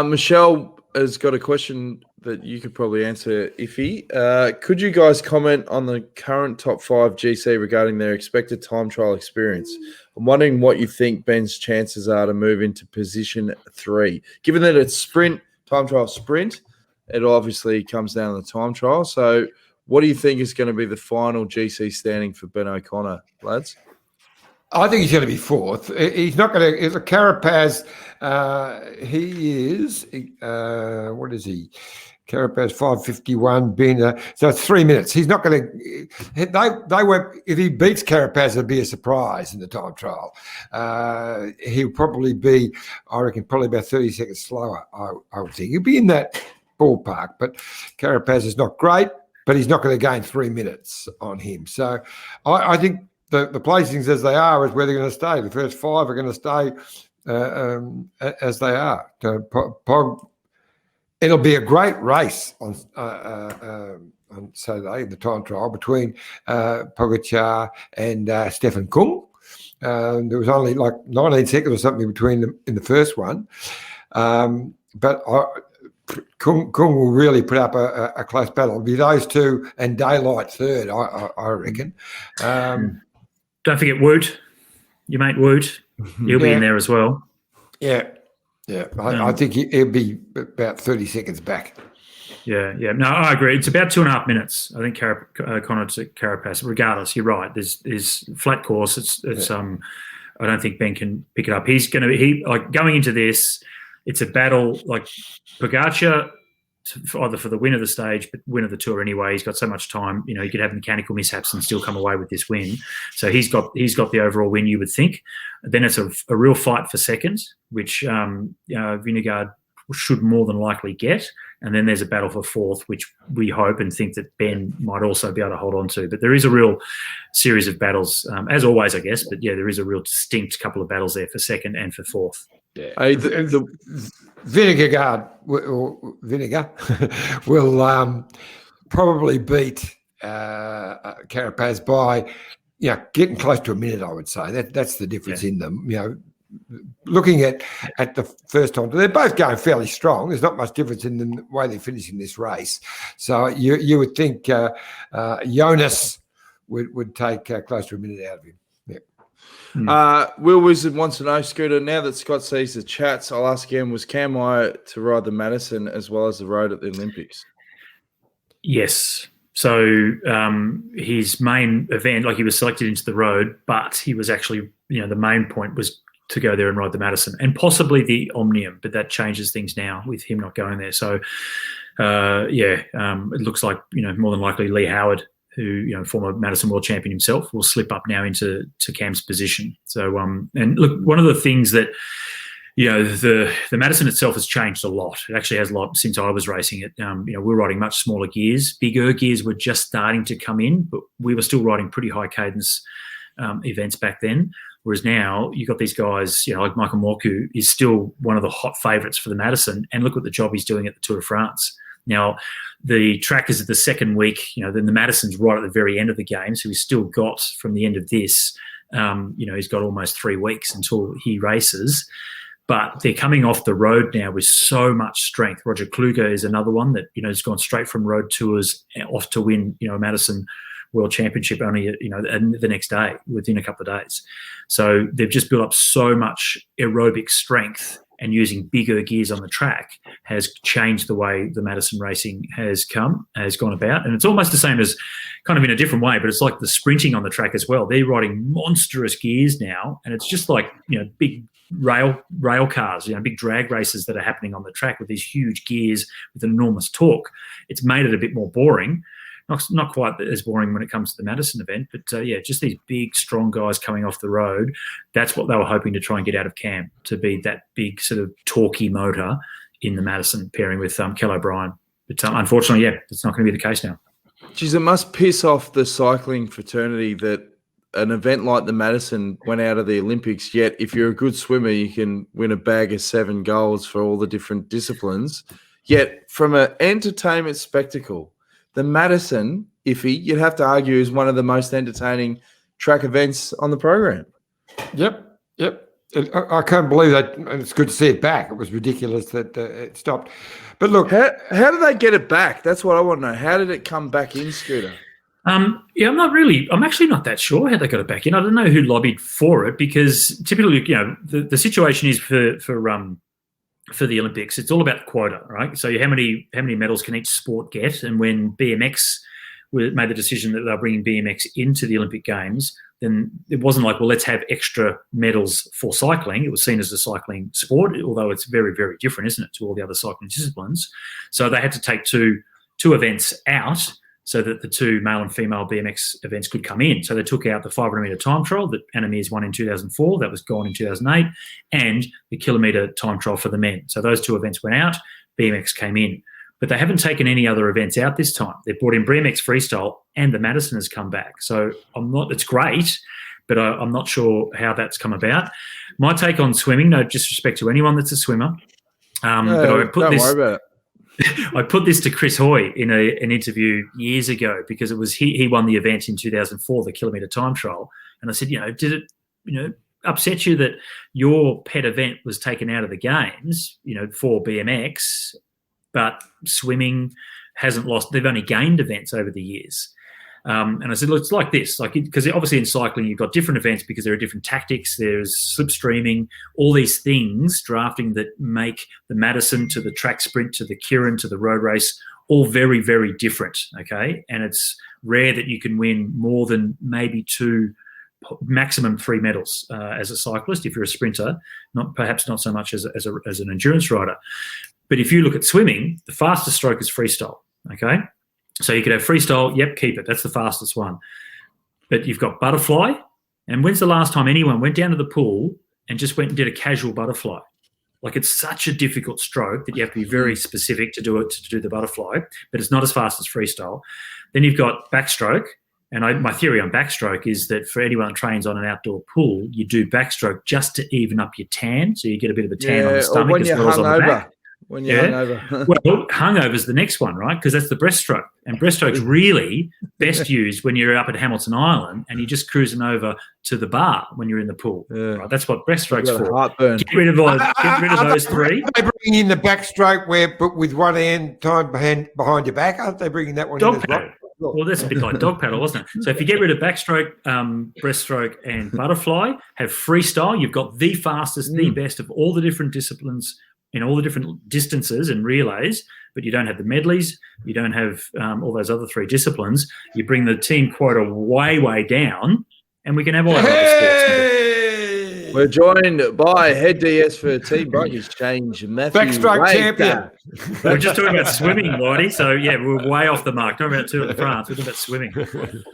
Michelle has got a question that you could probably answer, Iffy. Could you guys comment on the current top 5 GC regarding their expected time trial experience? I'm wondering what you think Ben's chances are to move into position 3. Given that it's time trial sprint, it obviously comes down to the time trial. So what do you think is going to be the final GC standing for Ben O'Connor, lads? I think he's going to be 4th. He's not going to. It's a Carapaz. He is. What is he? Carapaz 5:51. So it's 3 minutes. He's not going to. They won't. If he beats Carapaz, it'll be a surprise in the time trial. He'll probably be, I reckon, about 30 seconds slower. I would think he'll be in that ballpark. But Carapaz is not great, but he's not going to gain 3 minutes on him. So I think the placings as they are is where they're going to stay. The first 5 are going to stay as they are. It'll be a great race on Saturday in the time trial between Pogacar and Stefan Kung. There was only like 19 seconds or something between them in the first one. But Kung will really put up a close battle. It'll be those two and Daylight third, I reckon. Don't forget Woot, your mate Woot. He'll be in there as well. Yeah. I think he'll be about 30 seconds back. Yeah. No, I agree. It's about 2.5 minutes. I think Connor to Carapaz. Regardless, you're right. There's flat course. It's I don't think Ben can pick it up. He's going to be going into this. It's a battle like Pogacar, either for the win of the stage, but win of the tour anyway. He's got so much time. He could have mechanical mishaps and still come away with this win. So he's got the overall win, you would think. Then it's a real fight for second, which Vingegaard should more than likely get. And then there's a battle for 4th, which we hope and think that Ben might also be able to hold on to. But there is a real series of battles, as always, I guess. But yeah, there is a real distinct couple of battles there for 2nd and for 4th. Yeah. Vingegaard will probably beat Carapaz by getting close to a minute, I would say. That's the difference in them. Looking at the first time, they're both going fairly strong. There's not much difference in the way they're finishing this race. So you would think Jonas would take close to a minute out of him. Will Wizard wants to know, Scooter, now that Scott sees the chats, I'll ask again, was Cam Wyatt to ride the Madison as well as the road at the Olympics? Yes. So his main event, he was selected into the road, but he was actually, the main point was to go there and ride the Madison and possibly the Omnium, but that changes things now with him not going there. So, it looks like, more than likely Lee Howard, who, former Madison world champion himself, will slip up now into Cam's position. So, and look, one of the things that the Madison itself has changed a lot. It actually has a lot since I was racing it. We're riding much smaller gears. Bigger gears were just starting to come in, but we were still riding pretty high cadence events back then. Whereas now you've got these guys, like Michael Mork, who is still one of the hot favourites for the Madison, and look what the job he's doing at the Tour de France. Now, the track is at the second week, then the Madison's right at the very end of the game, so he's still got, from the end of this, he's got almost 3 weeks until he races. But they're coming off the road now with so much strength. Roger Kluger is another one that, has gone straight from road tours off to win, a Madison World Championship only, the next day, within a couple of days. So they've just built up so much aerobic strength, and using bigger gears on the track has changed the way the Madison racing has gone about. And it's almost the same as, kind of in a different way, but it's like the sprinting on the track as well. They're riding monstrous gears now, and it's just like, big rail cars, big drag races that are happening on the track with these huge gears with enormous torque. It's made it a bit more boring. Not quite as boring when it comes to the Madison event, but just these big, strong guys coming off the road. That's what they were hoping to try and get out of Cam, to be that big sort of torquey motor in the Madison, pairing with Kel O'Brien. But unfortunately, it's not going to be the case now. Geez, it must piss off the cycling fraternity that an event like the Madison went out of the Olympics, yet if you're a good swimmer, you can win a bag of 7 goals for all the different disciplines. Yet from an entertainment spectacle, the Madison, you'd have to argue, is one of the most entertaining track events on the program. Yep. I can't believe that. And it's good to see it back. It was ridiculous that it stopped. But look, how did they get it back? That's what I want to know. How did it come back in, Scooter? I'm actually not that sure how they got it back in. I don't know who lobbied for it, because typically, the situation is for the Olympics, it's all about the quota, right? So how many medals can each sport get? And when BMX made the decision that they're bringing BMX into the Olympic Games, then it wasn't like, well, let's have extra medals for cycling. It was seen as a cycling sport, although it's very, very different, isn't it, to all the other cycling disciplines. So they had to take two events out so that the 2 male and female BMX events could come in. So they took out the 500-metre time trial that Anna Meares won in 2004, that was gone in 2008, and the kilometre time trial for the men. So those 2 events went out, BMX came in. But they haven't taken any other events out this time. They've brought in BMX freestyle, and the Madison has come back. So it's great, but I'm not sure how that's come about. My take on swimming, no disrespect to anyone that's a swimmer, but don't worry about it. I put this to Chris Hoy in an interview years ago, because it was he won the event in 2004, the kilometre time trial, and I said, did it upset you that your pet event was taken out of the games, for BMX, but swimming hasn't lost? They've only gained events over the years. And I said, look, it's like this, because obviously in cycling you've got different events because there are different tactics. There's slipstreaming, all these things, drafting, that make the Madison to the track sprint to the Kirin to the road race all very, very different, okay? And it's rare that you can win more than maybe 2, maximum 3 medals as a cyclist if you're a sprinter, perhaps not so much as an endurance rider. But if you look at swimming, the fastest stroke is freestyle, okay? So you could have freestyle, keep it. That's the fastest one. But you've got butterfly. And when's the last time anyone went down to the pool and just went and did a casual butterfly? Like, it's such a difficult stroke that you have to be very specific to do it, to do the butterfly, but it's not as fast as freestyle. Then you've got backstroke. And my theory on backstroke is that for anyone that trains on an outdoor pool, you do backstroke just to even up your tan. So you get a bit of a tan on the stomach as well as on the back. When you're hungover. Well, hungover is the next one, right? Because that's the breaststroke. And breaststroke's really best used when you're up at Hamilton Island and you're just cruising over to the bar when you're in the pool. Yeah. Right? That's what breaststroke's for. Heartburn. Get rid of those 3. Are they bringing in the backstroke but with one hand tied behind your back? Aren't they bringing that one in as well? Well, that's a bit like dog paddle, wasn't it? So if you get rid of backstroke, breaststroke, and butterfly, have freestyle, you've got the fastest, the best of all the different disciplines in all the different distances and relays, but you don't have the medleys, you don't have all those other 3 disciplines. You bring the team quota way, way down, and we can have all our other sports. We're joined by head DS for Team Bike Exchange, Matthew Backstroke Waker. champion. We're just talking about swimming, Whitey. So, yeah, we're way off the mark. Talking about Tour de France. We're talking about swimming.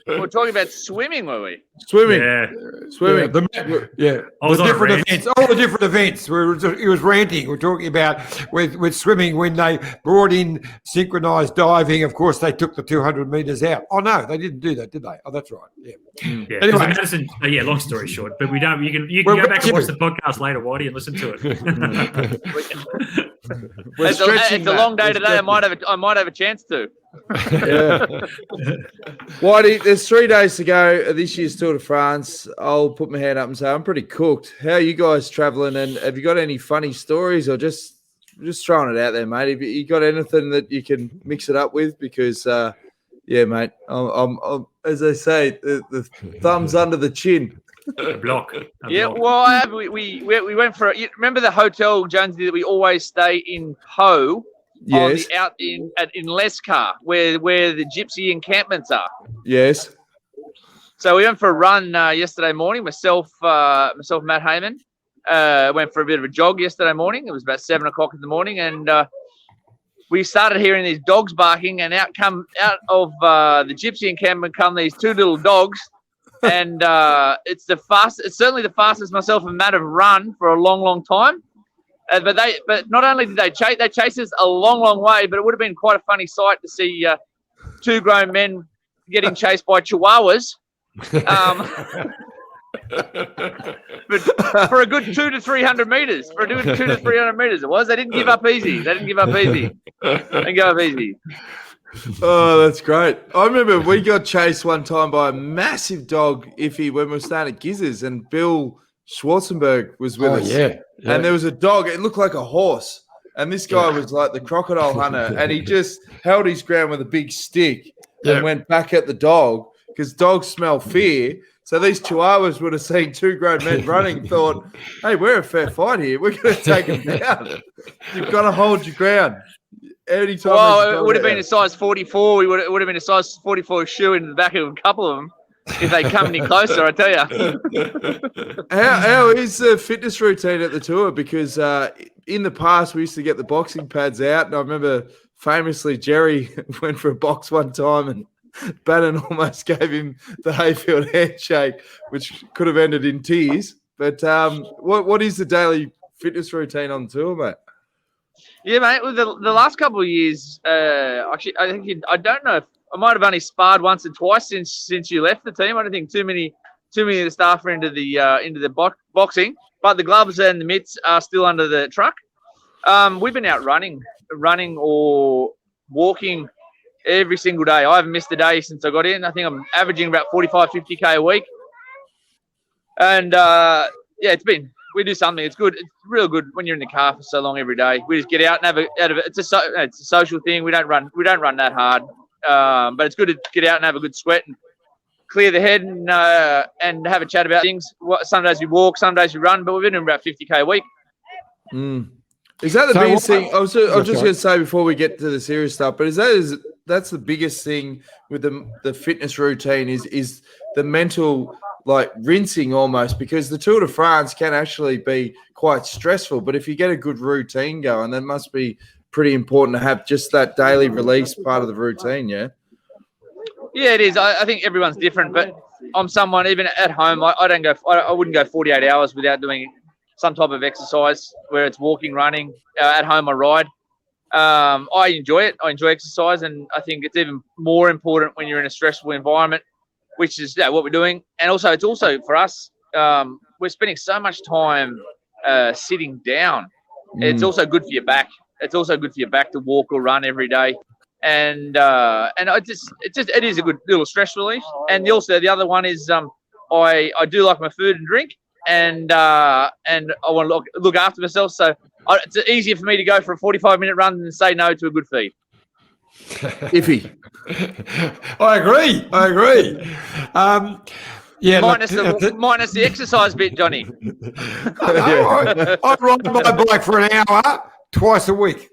We're talking about swimming, were we? Swimming. Yeah. Swimming. I was the on a different rant. events, all the different events. He was ranting. We're talking about with swimming when they brought in synchronized diving. Of course, they took the 200 meters out. Oh no, they didn't do that, did they? Oh, that's right. Yeah. Yeah. Anyway. Madison, long story short, but we don't. You can go back and watch the podcast later, Whitey, and listen to it. It's a long day today. I might have a chance to. Yeah. Whitey, there's 3 days to go of this year's Tour de France. I'll put my hand up and say I'm pretty cooked. How are you guys traveling? And have you got any funny stories, or just throwing it out there, mate? Have you got anything that you can mix it up with? Because yeah, mate, I'm as they say, the thumbs under the chin. A block. Well, we went for. You remember the hotel, Jonesy, that we always stay in Po? Yes. Out in Lescar, where the gypsy encampments are. Yes. So we went for a run yesterday morning. Myself, Matt Heyman, went for a bit of a jog yesterday morning. It was about 7 o'clock in the morning, and we started hearing these dogs barking, and out of the gypsy encampment come these 2 little dogs. And it's certainly the fastest myself and Matt have run for a long, long time. But not only did they chase us a long, long way, but it would have been quite a funny sight to see 2 grown men getting chased by chihuahuas. But for a good 200 to 300 meters, it was. They didn't give up easy. Oh, that's great. I remember we got chased one time by a massive dog, Iffy, when we were staying at Gizz's, and Bill Schwarzenberg was with us. Yeah. And there was a dog. It looked like a horse. And this guy was like the crocodile hunter, and he just held his ground with a big stick and went back at the dog, because dogs smell fear. So these chihuahuas would have seen 2 grown men running, thought, hey, we're a fair fight here. We're going to take them down. You've got to hold your ground. Anytime. Well, it would have been a size 44. It would have been a size 44 shoe in the back of a couple of them if they come any closer, I tell you. How is the fitness routine at the tour? Because in the past, we used to get the boxing pads out. And I remember famously Jerry went for a box one time and Bannon almost gave him the Hayfield handshake, which could have ended in tears. But what is the daily fitness routine on the tour, mate? Yeah, mate. With the last couple of years, actually, I think I don't know if I might have only sparred once or twice since you left the team. I don't think too many of the staff are into the boxing, but the gloves and the mitts are still under the truck. We've been out running or walking every single day. I haven't missed a day since I got in. I think I'm averaging about 45, 50K a week. And we do something. It's good. It's real good when you're in the car for so long every day. We just get out and have it's a social thing. We don't run that hard. But it's good to get out and have a good sweat and clear the head and have a chat about things. Some days we walk, some days we run, but we've been doing about 50K a week. Is that the biggest thing? I was just going to say before we get to the serious stuff, but that's the biggest thing with the fitness routine is the mental rinsing almost, because the Tour de France can actually be quite stressful. But if you get a good routine going, that must be pretty important to have just that daily release part of the routine, yeah? Yeah, it is. I think everyone's different, but I'm someone, even at home, I wouldn't go 48 hours without doing some type of exercise, where it's walking, running. At home, I ride. I enjoy it. I enjoy exercise, and I think it's even more important when you're in a stressful environment, which is what we're doing. And also, it's also for us, we're spending so much time sitting down. It's also good for your back. It's also good for your back to walk or run every day. And it is a good little stress relief. And also the other one is I do like my food and drink, and I want to look after myself. So it's easier for me to go for a 45-minute run than say no to a good feed. Iffy. I agree. Minus the exercise bit, Johnny. I ride my bike for an hour twice a week.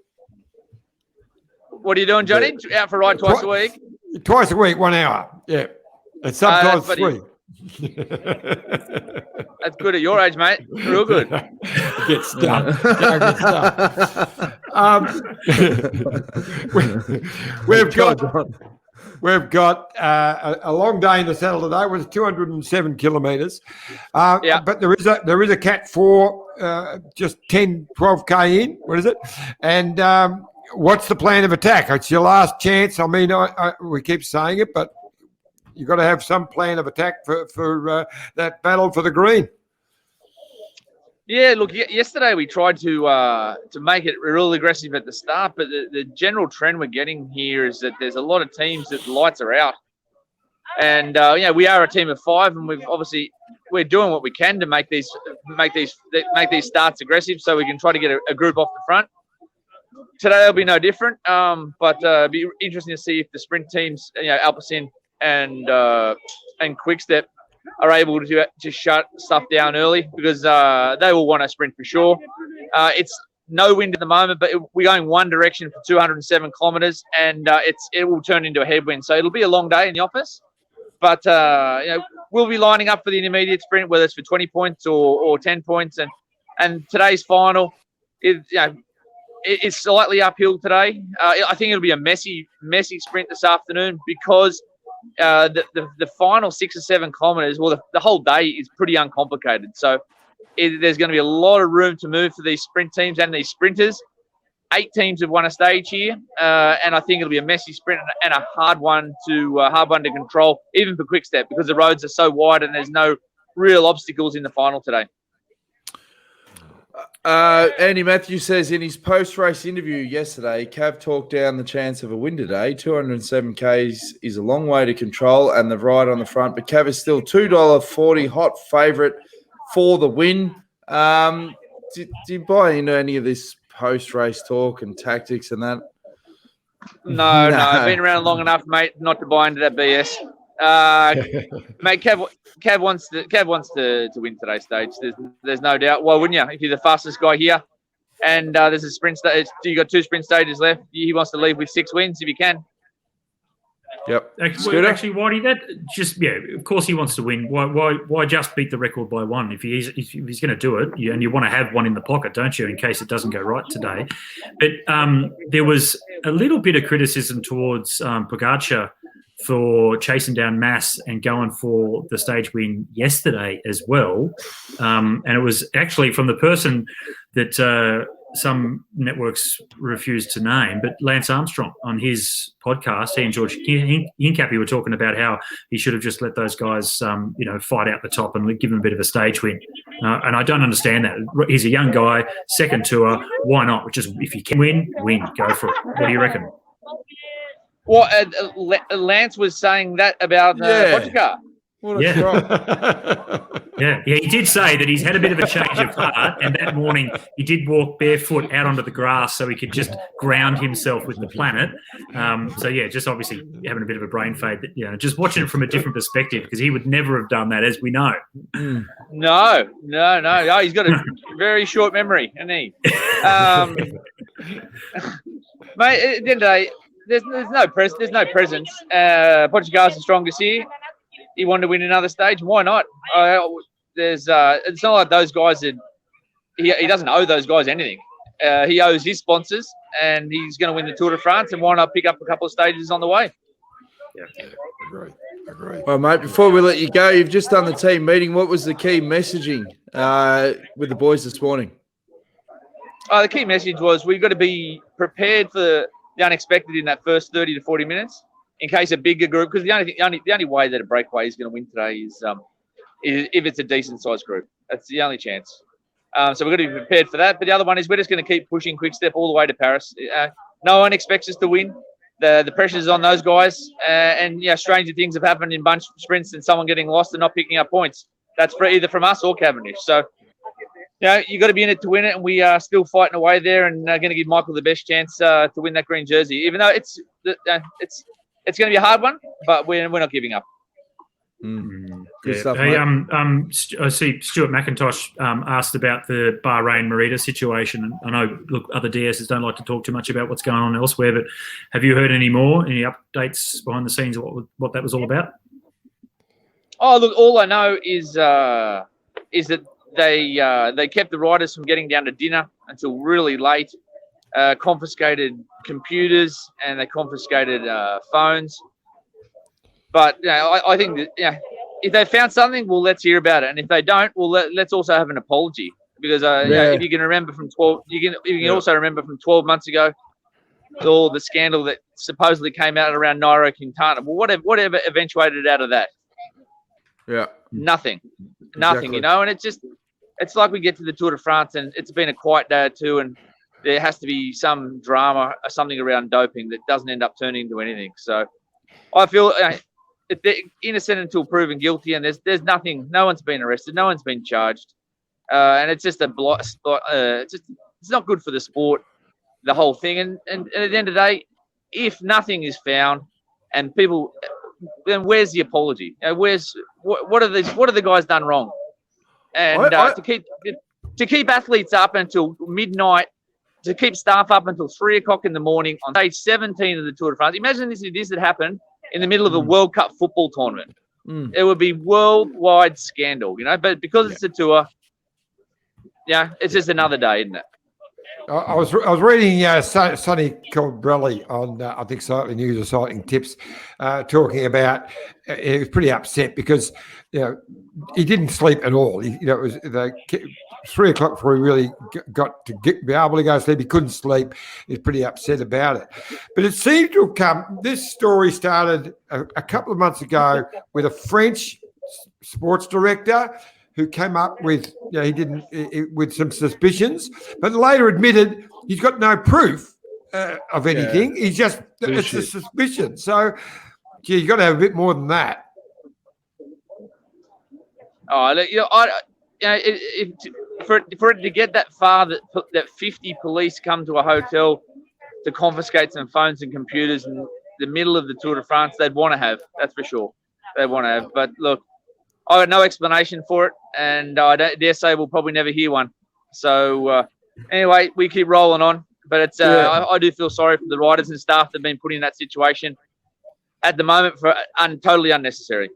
What are you doing, Johnny? Out for a ride twice a week? Twice a week, 1 hour. Yeah. And sometimes 3. That's good at your age, mate. Real good. Get stuck. Get stuck. We've got a long day in the saddle today. It was 207 kilometres. But there is a Cat 4 just 10, 12K in. What is it? And what's the plan of attack? It's your last chance. I mean, we keep saying it, but you've got to have some plan of attack for that battle for the green. Yeah, look, yesterday we tried to make it real aggressive at the start, but the general trend we're getting here is that there's a lot of teams that the lights are out. And, we are a team of 5, and we're doing what we can to make these starts aggressive so we can try to get a group off the front. Today will be no different, but it'll be interesting to see if the sprint teams, Alpecin and Quickstep, are able to shut stuff down early, because they will want to sprint for sure. It's no wind at the moment, but we're going one direction for 207 kilometres, and it will turn into a headwind. So it'll be a long day in the office, but we'll be lining up for the intermediate sprint, whether it's for 20 points or 10 points. And today's final it's slightly uphill today. I think it'll be a messy sprint this afternoon, because the final 6 or 7 kilometres, well, the whole day is pretty uncomplicated. So there's going to be a lot of room to move for these sprint teams and these sprinters. 8 teams have won a stage here, and I think it'll be a messy sprint and a hard one to control, even for Quickstep, because the roads are so wide and there's no real obstacles in the final today. Andy Matthews says in his post-race interview yesterday, Cav talked down the chance of a win today. 207 Ks is a long way to control and the ride on the front, but Cav is still $2.40 hot favourite for the win. Do you buy into any of this post-race talk and tactics and that? No. I've been around long enough, mate, not to buy into that BS. Mate, Cav wants to win today's stage. There's no doubt. Why wouldn't you? If you're the fastest guy here, and there's a sprint stage, you got 2 sprint stages left. He wants to leave with 6 wins if he can. Yep. Actually, Whitey, of course he wants to win. Why just beat the record by 1? If he's going to do it, and you want to have one in the pocket, don't you, in case it doesn't go right today? But there was a little bit of criticism towards Pogačar for chasing down Mass and going for the stage win yesterday as well. And it was actually from the person that some networks refused to name, but Lance Armstrong on his podcast, he and George Hincapie were talking about how he should have just let those guys, fight out the top and give him a bit of a stage win. And I don't understand that. He's a young guy, second tour. Why not? Just if you can win, go for it. What do you reckon? Well, Lance was saying that about Pogačar. Yeah, he did say that he's had a bit of a change of heart, and that morning he did walk barefoot out onto the grass so he could just ground himself with the planet. Just obviously having a bit of a brain fade, that, just watching it from a different perspective, because he would never have done that, as we know. No. He's got a very short memory, hasn't he? Mate, at the end of the day, there's no presence. Pogačar's the strongest here. He wanted to win another stage. Why not? It's not like those guys that he doesn't owe those guys anything. He owes his sponsors, and he's going to win the Tour de France. And why not pick up a couple of stages on the way? Yeah, agree. Well, mate, before we let you go, you've just done the team meeting. What was the key messaging with the boys this morning? The key message was we've got to be prepared for the unexpected in that first 30 to 40 minutes. In case a bigger group, because the only way that a breakaway is going to win today is if it's a decent sized group. That's the only chance. So we've got to be prepared for that. But the other one is we're just going to keep pushing Quickstep all the way to Paris. No one expects us to win. The pressure's on those guys, and stranger things have happened in bunch sprints and someone getting lost and not picking up points. That's either from us or Cavendish. So you got to be in it to win it, and we are still fighting away there, and going to give Michael the best chance to win that green jersey. Even though it's going to be a hard one, but we're not giving up. Good stuff, hey, mate. I see Stuart McIntosh asked about the Bahrain Merida situation. I know, look, other DSs don't like to talk too much about what's going on elsewhere, but have you heard any updates behind the scenes of what that was all about? Oh, look, all I know is that they kept the riders from getting down to dinner until really late, confiscated computers, and they confiscated phones. But I think that if they found something, well, let's hear about it, and if they don't, well, let's also have an apology, because if you can remember from 12, you can also remember from 12 months ago, all the scandal that supposedly came out around Nairo Quintana. Well, whatever eventuated out of that? Yeah. Nothing, Exactly. and it's like we get to the Tour de France and it's been a quiet day or two, and there has to be some drama or something around doping that doesn't end up turning into anything. So I feel they're innocent until proven guilty, and there's nothing. No one's been arrested. No one's been charged, and it's just it's not good for the sport, the whole thing. And at the end of the day, if nothing is found, and people, then where's the apology? What are the guys done wrong? And to keep athletes up until midnight, to keep staff up until 3 o'clock in the morning on day 17 of the Tour de France. Imagine this had happened in the middle of a World Cup football tournament. It would be worldwide scandal, But because it's a tour, it's just another day, isn't it? I was reading Sonny Colbrelli on I think Cycling News or Cycling Tips, talking about he was pretty upset because he didn't sleep at all. It was 3 o'clock before he really got to be able to go to sleep. He couldn't sleep. He was pretty upset about it. But it seemed to have come. This story started a couple of months ago with a French sports director who came up with with some suspicions, but later admitted he's got no proof of anything. He's just it's a suspicion. So, you got to have a bit more than that. Oh, for it to get that far, that 50 police come to a hotel to confiscate some phones and computers in the middle of the Tour de France, they'd want to have. That's for sure. They'd want to have. But look, I got no explanation for it, and I dare say we'll probably never hear one. So anyway, we keep rolling on. But it's I do feel sorry for the riders and staff that have been put in that situation at the moment for totally unnecessary.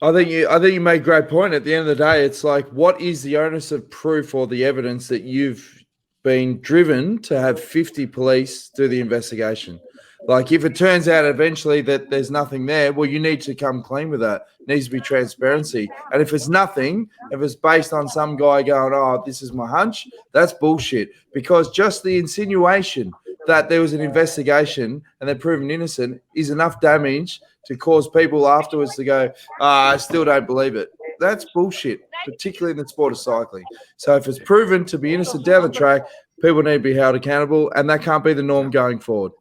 I think you made a great point. At the end of the day, it's like, what is the onus of proof or the evidence that you've been driven to have 50 police do the investigation? Like, if it turns out eventually that there's nothing there, well, you need to come clean with that. It needs to be transparency. And if it's nothing, if it's based on some guy going, oh, this is my hunch, that's bullshit. Because just the insinuation that there was an investigation and they're proven innocent is enough damage to cause people afterwards to go, I still don't believe it. That's bullshit, particularly in the sport of cycling. So if it's proven to be innocent down the track, people need to be held accountable, and that can't be the norm going forward.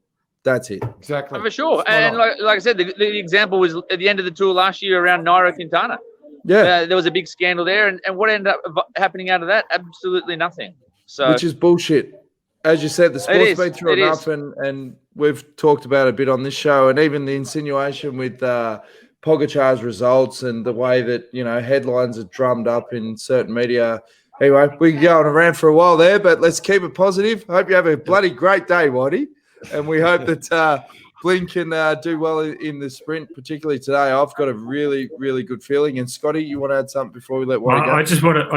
That's it. Exactly. For sure. And like I said, the example was at the end of the tour last year around Nairo Quintana. Yeah. There was a big scandal there. And what ended up happening out of that? Absolutely nothing. So, which is bullshit. As you said, the sport's been through enough, and we've talked about it a bit on this show, and even the insinuation with Pogacar's results and the way that, headlines are drummed up in certain media. Anyway, we can go on around for a while there, but let's keep it positive. Hope you have a bloody great day, Whitey. And we hope that Blin can do well in the sprint, particularly today. I've got a really, really good feeling. And Scotty, you want to add something before we let Whitey go? I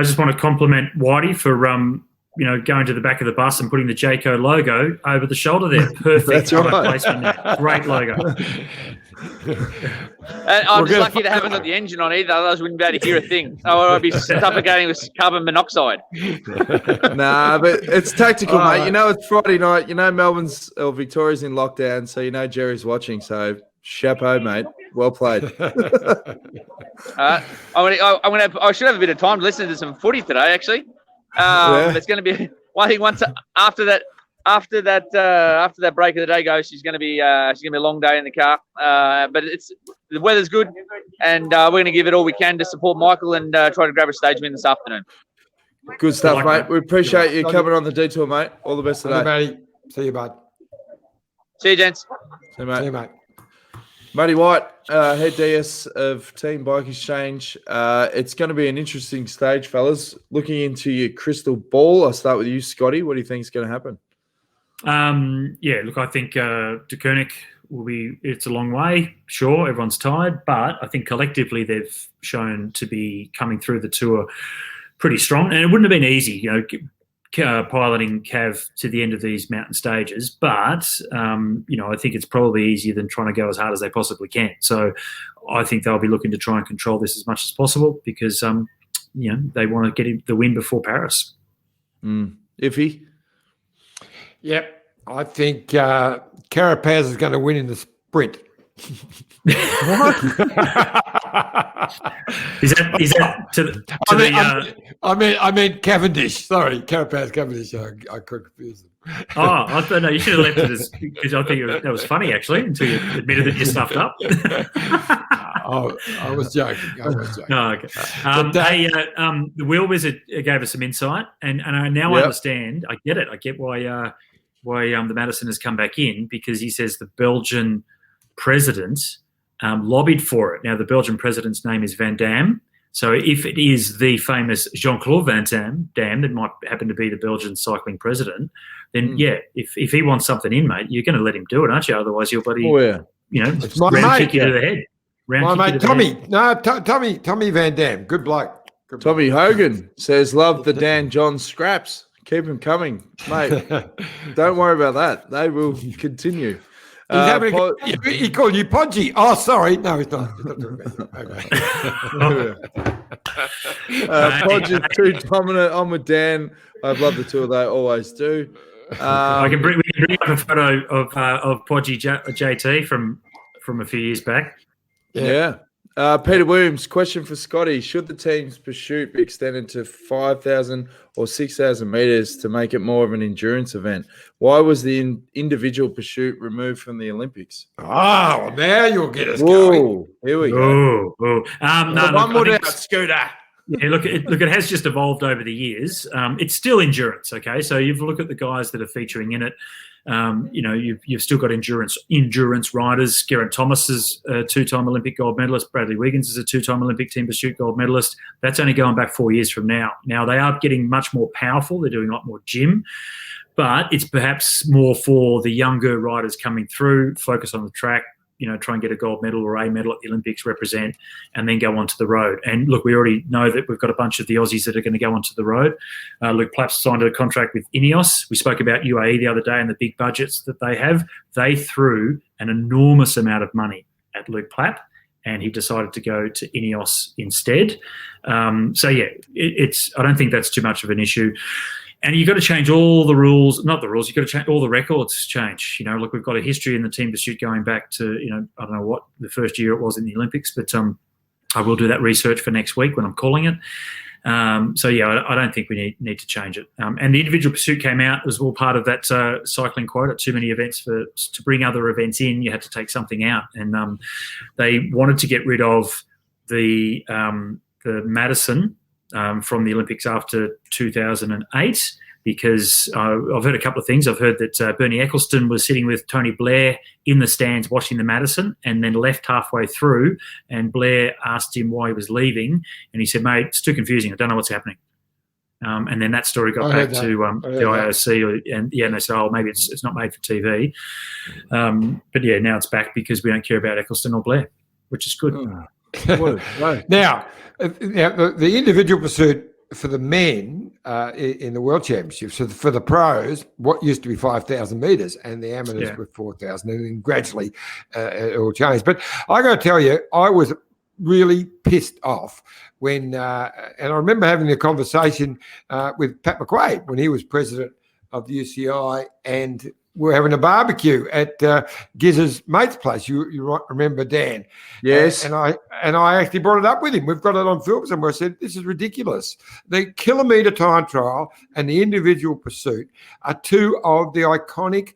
just want to compliment Whitey for going to the back of the bus and putting the Jayco logo over the shoulder there. Perfect. That's right. Placement there. Great logo. And I'm just lucky to haven't got the engine on either, otherwise we wouldn't be able to hear a thing. I'd be suffocating with carbon monoxide. Nah, but it's tactical, mate. It's Friday night. Melbourne's or Victoria's in lockdown, so Jerry's watching. So chapeau, mate. Well played. I should have a bit of time to listen to some footy today, actually. It's going to be, I think once after that break of the day goes, she's going to be a long day in the car. But the weather's good, and we're going to give it all we can to support Michael and try to grab a stage win this afternoon. Good stuff, mate. We appreciate you coming on the detour, mate. All the best today. Matty. See you, bud. See you, gents. See you, mate. See you, mate. Matty White, head DS of Team Bike Exchange. It's going to be an interesting stage, fellas. Looking into your crystal ball, I'll start with you, Scotty. What do you think is going to happen? Look, I think De Koenig it's a long way. Sure, everyone's tired, but I think collectively they've shown to be coming through the tour pretty strong. And it wouldn't have been easy, piloting Cav to the end of these mountain stages. But, I think it's probably easier than trying to go as hard as they possibly can. So I think they'll be looking to try and control this as much as possible because, they want to get the win before Paris. Iffy? Yep. I think Carapaz is going to win in the sprint. What? is that I mean Cavendish. Sorry, Carapaz Cavendish. I could confuse them. I thought no, you should have left it because I think that was funny actually until you admitted that you stuffed up. I was joking. No, okay. The Wheel Wizard gave us some insight, and I now understand. I get it. I get why the Madison has come back in because he says the Belgian president lobbied for it. Now, the Belgian president's name is Van Damme. So if it is the famous Jean-Claude Van Damme that might happen to be the Belgian cycling president, then, if he wants something in, mate, you're going to let him do it, aren't you? Otherwise, your buddy, it's my round mate, kick you to the head. My mate, Tommy Van Damme. Good bloke. Tommy Hogan says, love the Dan John scraps. Keep them coming, mate. Don't worry about that. They will continue. He called you Podgy. Oh, sorry. No, he's not. Podge is too dominant. I'm with Dan. I love the two. They always do. We can bring up a photo of Podgy JT from a few years back. Yeah. Peter Williams, question for Scotty. Should the team's pursuit be extended to 5,000 or 6,000 metres to make it more of an endurance event? Why was the individual pursuit removed from the Olympics? Oh, now you'll get us going. Here we go. One more down, Scooter. Yeah, look, it has just evolved over the years. It's still endurance, okay? So you look at the guys that are featuring in it. You've still got endurance riders. Geraint Thomas is a two-time Olympic gold medalist. Bradley Wiggins is a two-time Olympic team pursuit gold medalist. That's only going back 4 years from now. Now, they are getting much more powerful. They're doing a lot more gym. But it's perhaps more for the younger riders coming through, focus on the track, try and get a gold medal or a medal at the Olympics, represent, and then go onto the road. And look, we already know that we've got a bunch of the Aussies that are going to go onto the road. Luke Plapp's signed a contract with Ineos. We spoke about UAE the other day and the big budgets that they have. They threw an enormous amount of money at Luke Plapp, and he decided to go to Ineos instead. I don't think that's too much of an issue. And you've got to change all the rules, not the rules, you've got to change all the records change. Look, we've got a history in the team pursuit going back to, I don't know what the first year it was in the Olympics, but I will do that research for next week when I'm calling it. I don't think we need to change it. And the individual pursuit came out as all part of that cycling quota. Too many events to bring other events in, you had to take something out. And they wanted to get rid of the Madison from the Olympics after 2008 because I've heard a couple of things. I've heard that Bernie Ecclestone was sitting with Tony Blair in the stands watching the Madison and then left halfway through, and Blair asked him why he was leaving, and he said, mate, it's too confusing. I don't know what's happening. And then that story got back to the IOC, and they said, oh, maybe it's not made for TV. But now it's back because we don't care about Ecclestone or Blair, which is good. Now, the individual pursuit for the men in the World Championships, so for the pros, what used to be 5,000 metres, and the amateurs were 4,000, and then gradually it all changed. But I got to tell you, I was really pissed off when, and I remember having a conversation with Pat McQuaid when he was president of the UCI, and we're having a barbecue at Giz's mate's place. You remember Dan? Yes. And I actually brought it up with him. We've got it on film somewhere. I said, this is ridiculous. The kilometre time trial and the individual pursuit are two of the iconic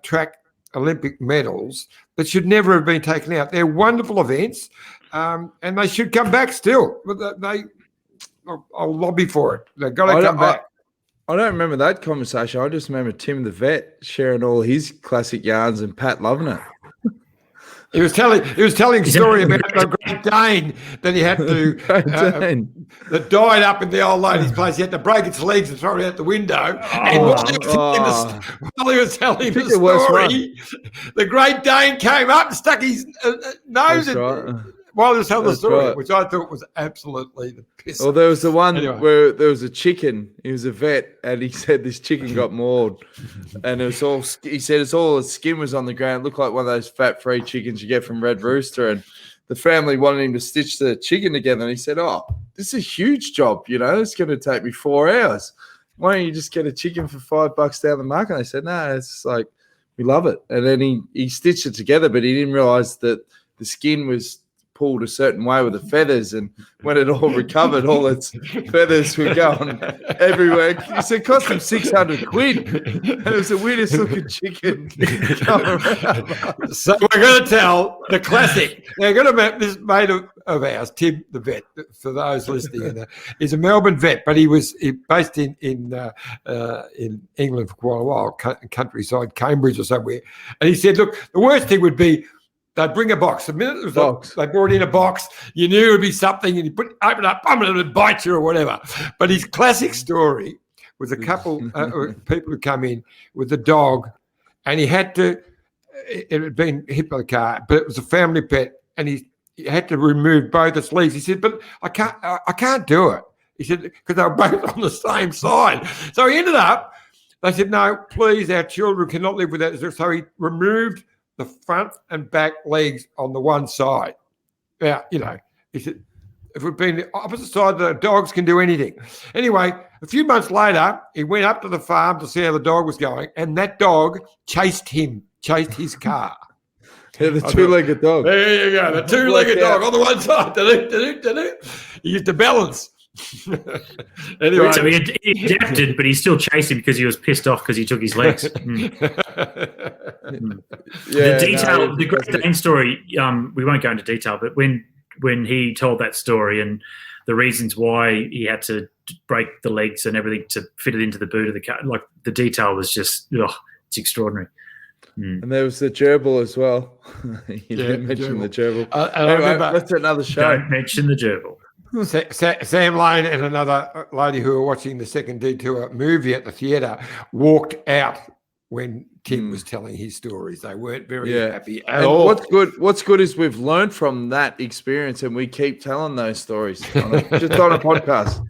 track Olympic medals that should never have been taken out. They're wonderful events, and they should come back still. But I'll lobby for it. They've got to come back. I don't remember that conversation. I just remember Tim the vet sharing all his classic yarns and Pat loving it. He was telling a story about the Great Dane that he had to that died up in the old lady's place. He had to break its legs and throw it out the window. And while he was telling the story, the Great Dane came up and stuck his nose in. While he was telling the story, which I thought was absolutely the piss. Well, there was the one where there was a chicken. He was a vet, and he said this chicken got mauled, and it was all. He said it's all his skin was on the ground. It looked like one of those fat-free chickens you get from Red Rooster, and the family wanted him to stitch the chicken together. And he said, "Oh, this is a huge job. You know, it's going to take me 4 hours. Why don't you just get a chicken for $5 down the market?" And they said, "No, it's like we love it." And then he stitched it together, but he didn't realize that the skin was pulled a certain way with the feathers, and when it all recovered, all its feathers were going everywhere. He said it cost him £600, and it was the weirdest looking chicken going around. So we're going to tell the classic. Now, going to this mate of ours, Tim the vet, for those listening, he's a Melbourne vet, but he was based in England for quite a while, countryside, Cambridge or somewhere. And he said, look, the worst thing would be they'd bring a box. The minute it was they brought in a box, you knew it would be something, and you open it up, and it would bite you or whatever. But his classic story was a couple people who come in with a dog, and he had to. It had been hit by the car, but it was a family pet, and he had to remove both its legs. He said, "But I can't do it." He said because they were both on the same side. So he ended up. They said, "No, please, our children cannot live without this." So he removed the front and back legs on the one side. Now, you know, he said, if we'd been the opposite side, the dogs can do anything. Anyway, a few months later, he went up to the farm to see how the dog was going, and that dog chased his car. Yeah, the two-legged dog. There you go, the two-legged dog on the one side. He used to balance. Anyway, so he adapted, but he still chased him because he was pissed off because he took his legs. Yeah, the detail, the Great Dane story. We won't go into detail, but when he told that story and the reasons why he had to break the legs and everything to fit it into the boot of the car, like the detail was just, it's extraordinary. And there was the gerbil as well. You didn't mention the gerbil. Anyway, that's another show. Don't mention the gerbil. Sam Lane and another lady who were watching the second Detour movie at the theatre walked out when Tim was telling his stories. They weren't very happy at all. What's good is we've learned from that experience, and we keep telling those stories just on a podcast.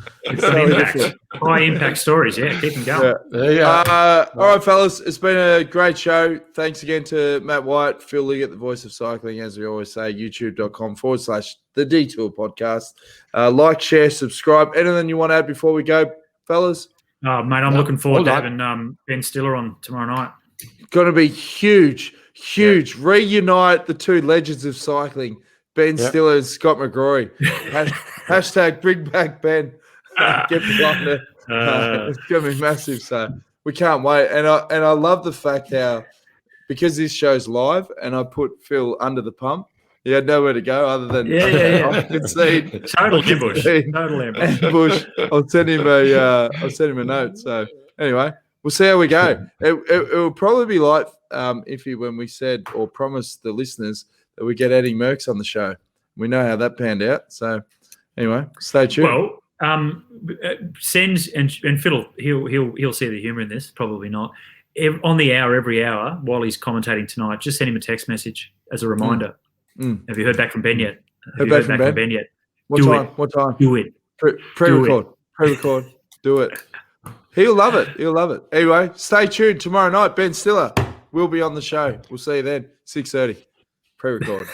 High impact stories, keep them going. All right, fellas, it's been a great show. Thanks again to Matt White, Phil Liggett, the voice of cycling, as we always say, youtube.com/The Detour Podcast. Like, share, subscribe. Anything you want to add before we go, fellas? Oh, mate, I'm looking forward to having Ben Stiller on tomorrow night. Going to be huge. Reunite the two legends of cycling, Ben Stiller and Scott McGrory. Hashtag bring back Ben. Get behind it. It's going to be massive. So we can't wait. And I love the fact how, because this show's live and I put Phil under the pump, he had nowhere to go other than total ambush. I'll send him a note. So anyway, we'll see how we go. It will probably be like iffy when we said or promised the listeners that we get Eddy Merckx on the show. We know how that panned out. So anyway, stay tuned. Well, send and Phil, he'll see the humour in this. Probably not. On the hour, every hour, while he's commentating tonight, just send him a text message as a reminder. Have you heard back from Ben yet? Heard back from Ben yet? What time? Do it. Pre-record. Do it. He'll love it. Anyway, stay tuned. Tomorrow night, Ben Stiller will be on the show. We'll see you then, 6:30. Pre-record.